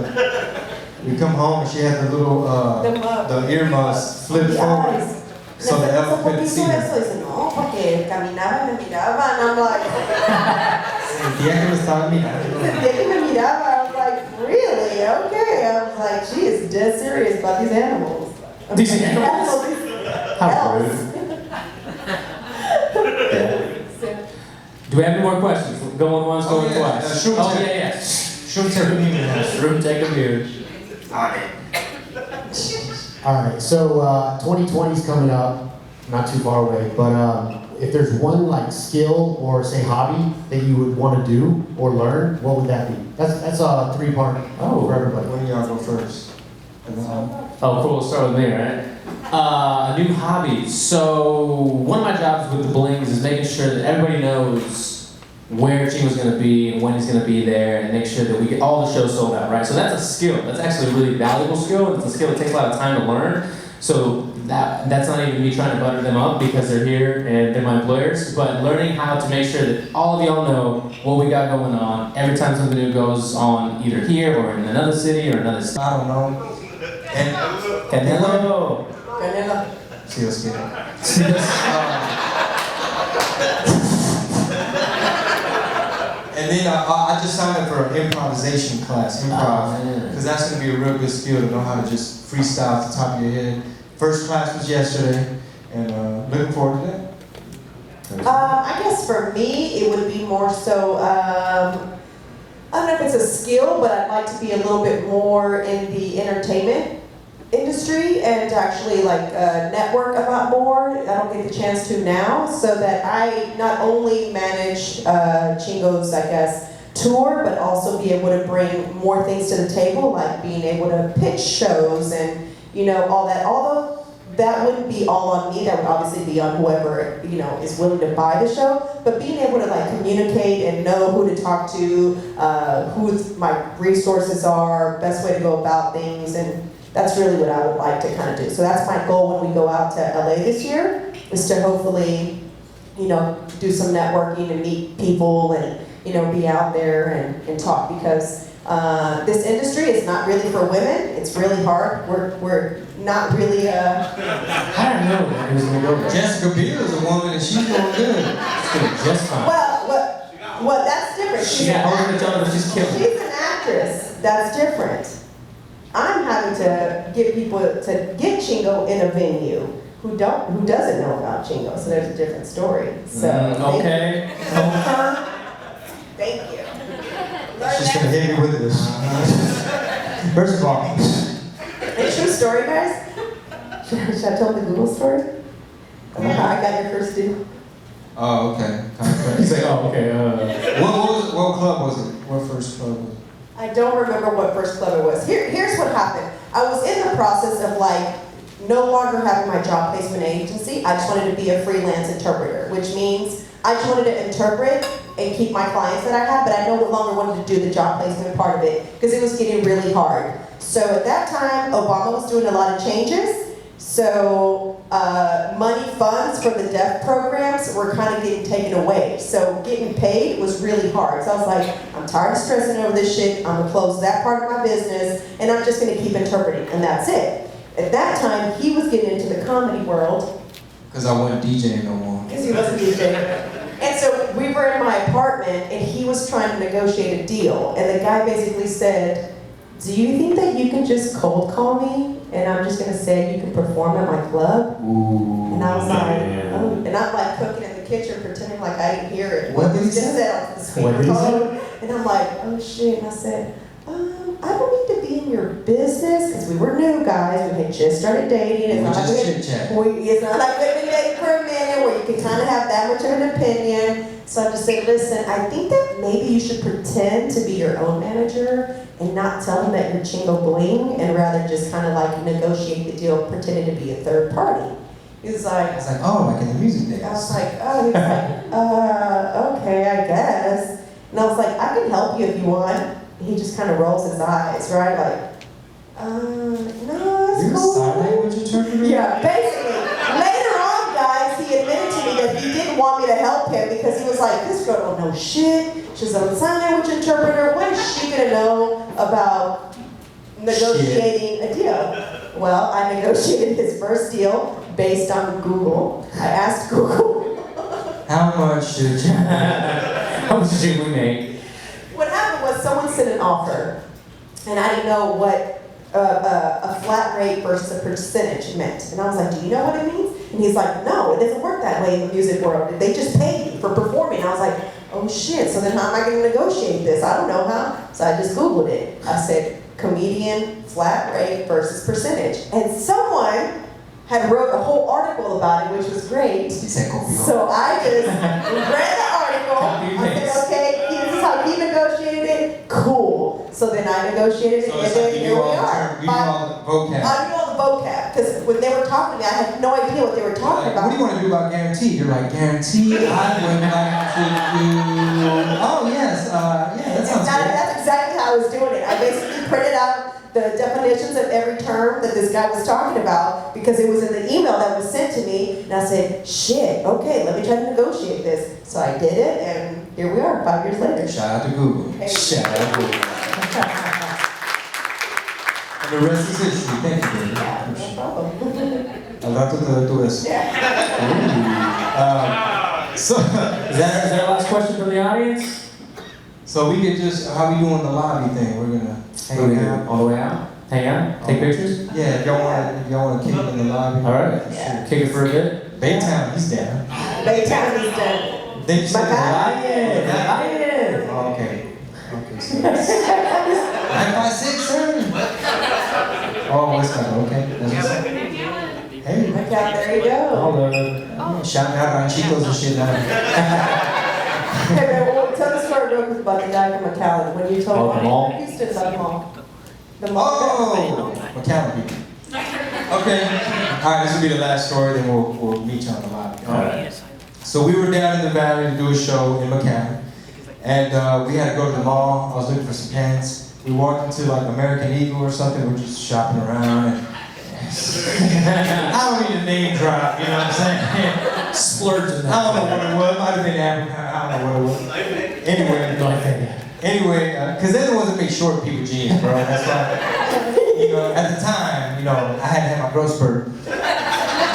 we come home and she had the little the earmuffs flipped forward, so the elf couldn't see her. Dice, no, porque caminaba y me miraba, and I'm like, Sentía que me estaba mirando. sentía que me miraba. I was like, really? Okay. I was like, she is dead serious about these animals. These animals? How Elves. rude. Yeah. Do we have any more questions? Going once, going twice. Sure. Oh, yeah. Should take a minute. Room, take a view. Alright, so 2020 is coming up, not too far away, but if there's one like skill or say hobby that you would want to do or learn, what would that be? That's a three-part for everybody. When do y'all go first? Oh, cool. Let's start with me, right? A new hobby. So, one of my jobs with the Blings is making sure that everybody knows where Chingo's going to be and when he's going to be there, and make sure that we get all the shows sold out, right? So that's a skill. That's actually a really valuable skill. It's a skill that takes a lot of time to learn. So that's not even me trying to butter them up because they're here and they're my employers, but learning how to make sure that all of y'all know what we got going on every time something new goes on, either here or in another city or another state. I don't know. And Canelo. Canela. see what's good. And then I just signed up for an improvisation class, improv, because that's going to be a real good skill to know how to just freestyle off the top of your head. First class was yesterday, and looking forward to that. I guess for me, it would be more so, I don't know if it's a skill, but I'd like to be a little bit more in the entertainment industry and to actually like network a lot more. I don't get the chance to now, so that I not only manage Chingo's, I guess, tour, but also be able to bring more things to the table, like being able to pitch shows and, you know, all that. Although that wouldn't be all on me, that would obviously be on whoever, you know, is willing to buy the show. But being able to like communicate and know who to talk to, who my resources are, best way to go about things, and that's really what I would like to kind of do. So that's my goal when we go out to LA this year, is to hopefully, you know, do some networking and meet people and, you know, be out there and talk, because this industry is not really for women. It's really hard. We're not really I don't know where he was going to go there. Jessica Biel is a woman, and she's doing good. It's doing just fine. well, that's different. She got over each other, but she's killing it. She's an actress. That's different. I'm having to get people to get Chingo in a venue who doesn't know about Chingo. So there's a different story. So okay. Thank you. She's gonna hit me with this. First of all, A true story, guys. Should I tell the Google story? About how I got your first deal? oh okay. You say, oh, okay. What club was it? What first club was it? I don't remember what first club it was. Here's what happened. I was in the process of like no longer having my job placement agency. I just wanted to be a freelance interpreter, which means I just wanted to interpret and keep my clients that I have, but I no longer wanted to do the job placement part of it because it was getting really hard. So at that time, Obama was doing a lot of changes. So money funds for the deaf programs were kind of getting taken away. So getting paid was really hard. So I was like, I'm tired of stressing over this shit. I'm gonna close that part of my business and I'm just gonna keep interpreting, and that's it. At that time, he was getting into the comedy world Because I wasn't DJing no more. Because he wasn't DJing. And so we were in my apartment, and he was trying to negotiate a deal. And the guy basically said, do you think that you can just cold call me, and I'm just going to say you can perform at my club? Ooh. And I was like, oh. And I'm like cooking in the kitchen, pretending like I didn't hear it. What did he just say? said on the speakerphone. And I'm like, oh shit. And I said, I don't need to be in your business, because we were new guys. We had just started dating. We It's not just like chit-chat. it's not like we've been dating for a minute where you can kind of have that much of an opinion. So I just said, listen, I think that maybe you should pretend to be your own manager and not tell them that you're Chingo Bling, and rather just kind of like negotiate the deal, pretending to be a third party. He was like, I was like, oh, like in the music days. I was like, oh, he was like, okay, I guess. And I was like, I can help you if you want. He just kind of rolls his eyes, right? Like, no, it's You're a cool. sign language interpreter? Yeah, basically. Later on, guys, he admitted to me that he didn't want me to help him because he was like, this girl don't know shit. She's a sign language interpreter. What is she gonna know about negotiating a deal? Well, I negotiated his first deal based on Google. I asked Google. How much did you How much did we make? What happened was someone sent an offer, and I didn't know what a flat rate versus a percentage meant. And I was like, do you know what it means? And he's like, no, it doesn't work that way in the music world. They just pay you for performing. I was like, oh shit, so then how am I going to negotiate this? I don't know how. So I just Googled it. I said, comedian, flat rate versus percentage. And someone had wrote a whole article about it, which was great. He said, copy. So I just read the article. I said, okay, this is how he negotiated it. Cool. So then I negotiated it, So and it's then like you here knew we all the are. term, you knew all the vocab. I knew all the vocab, because when they were talking to me, I had no idea what they were talking Like, what do you about. want to do about guarantee? You're like, guarantee, I would like to do... Oh, yes, yeah, that sounds good. That's exactly how I was doing it. I basically printed out the definitions of every term that this guy was talking about, because it was in the email that was sent to me, and I said, shit, okay, let me try to negotiate this. So I did it, and here we are, 5 years later. Shout out to Google. Hey. Shout out to Google. And the rest is history. Thank you, baby. Yeah, no problem. Al rato te doy tu beso. Yeah. So, Is that our last question from the audience? so we could just, how we doing the lobby thing? We're gonna hang out. All the way out? Hang out? Take pictures? Yeah, if y'all wanna kick it in the lobby. All right. Yeah. Kick it for a bit? Baytown, he's down. Baytown is done. Then you said Macau? Lion! Oh, okay. Okay, so it's 956, sir. Oh, West Side, okay. That's what's up. Hey. Okay, there you go. Yeah, shouting out ranchitos and shit now. Hey, man, well, tell the story real quick about the guy from McAllen. When you told Oh, the mall? Houston about the mall. The mall. Oh, McAllen people. Okay. All right, this will be the last story, then we'll meet you on the lobby. All right. So we were down in the valley to do a show in McAllen, and we had to go to the mall. I was looking for some pants. We walked into like American Eagle or something. We're just shopping around. And I don't need a name drop, you know what I'm saying? Splurge. I don't know what it was. Might have been African. I don't know what it was. Anyway, because they're the ones that make short people jeans, bro. That's why. You know, at the time, you know, I had to have my growth spurt.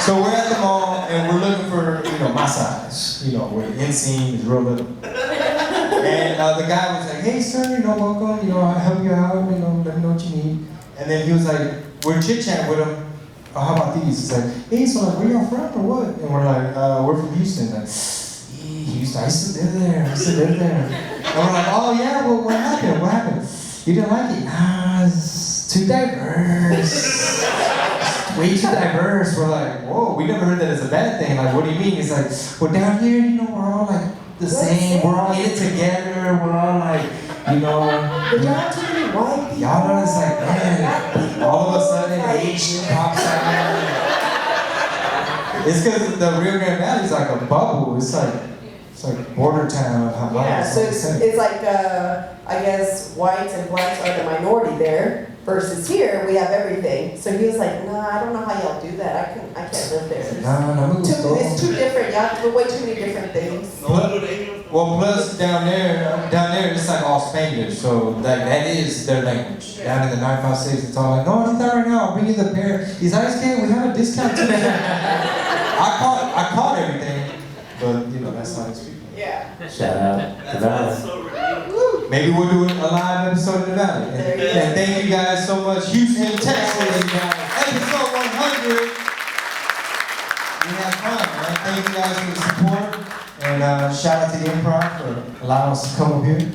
So we're at the mall and we're looking for, you know, my size. You know, where the inseam is real little. And the guy was like, hey, sir, you know, welcome. You know, I'll help you out. You know, let me know what you need. And then he was like, we're chit-chatting with him. Oh, how about these? He's like, hey, so like, where y'all from or what? And we're like, we're from Houston. Like, Houston, I used to live there. I used to live there. And we're like, oh yeah, well, what happened? What happened? You didn't like it? Nah, it's too diverse. Way too diverse. We're like, whoa, we never heard that as a bad thing. Like, what do you mean? He's like, well, down here, you know, we're all like the same. We're all in it together. We're all like, you know. But y'all too many white people. Y'all know it's like, man, all of a sudden, Asian pops out. It's because the Rio Grande Valley is like a bubble. It's like border town of Hawaii. Yeah, so it's like, I guess whites and blacks are the minority there, versus here, we have everything. So he was like, nah, I don't know how y'all do that. I can't live there. No, It's too different. Y'all do way too many different things. Well, plus down there, it's like all Spanglish, so that is their language. Down in the 956, it's all like, no, I need that right now. I'll bring you the pair. These ice cream, we have a discount today. I caught everything, but you know that's how it's people. Yeah. Shout out to Valley. Maybe we'll do a live episode of the Valley. And thank you guys so much. Houston, Texas, episode 100. We had fun, man. Thank you guys for the support. And shout out to the Improv for allowing us to come up here.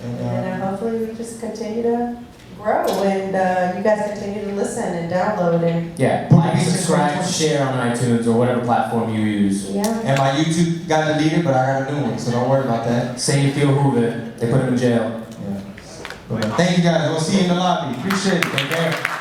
And hopefully we just continue to grow and you guys continue to listen and download and Yeah, like, subscribe, share on iTunes or whatever platform you use. yeah. And my YouTube got deleted, but I got a new one, so don't worry about that. Same Phil Hoover, they put him in jail. Yeah. But, thank you guys. We'll see you in the lobby. Appreciate it. Take care.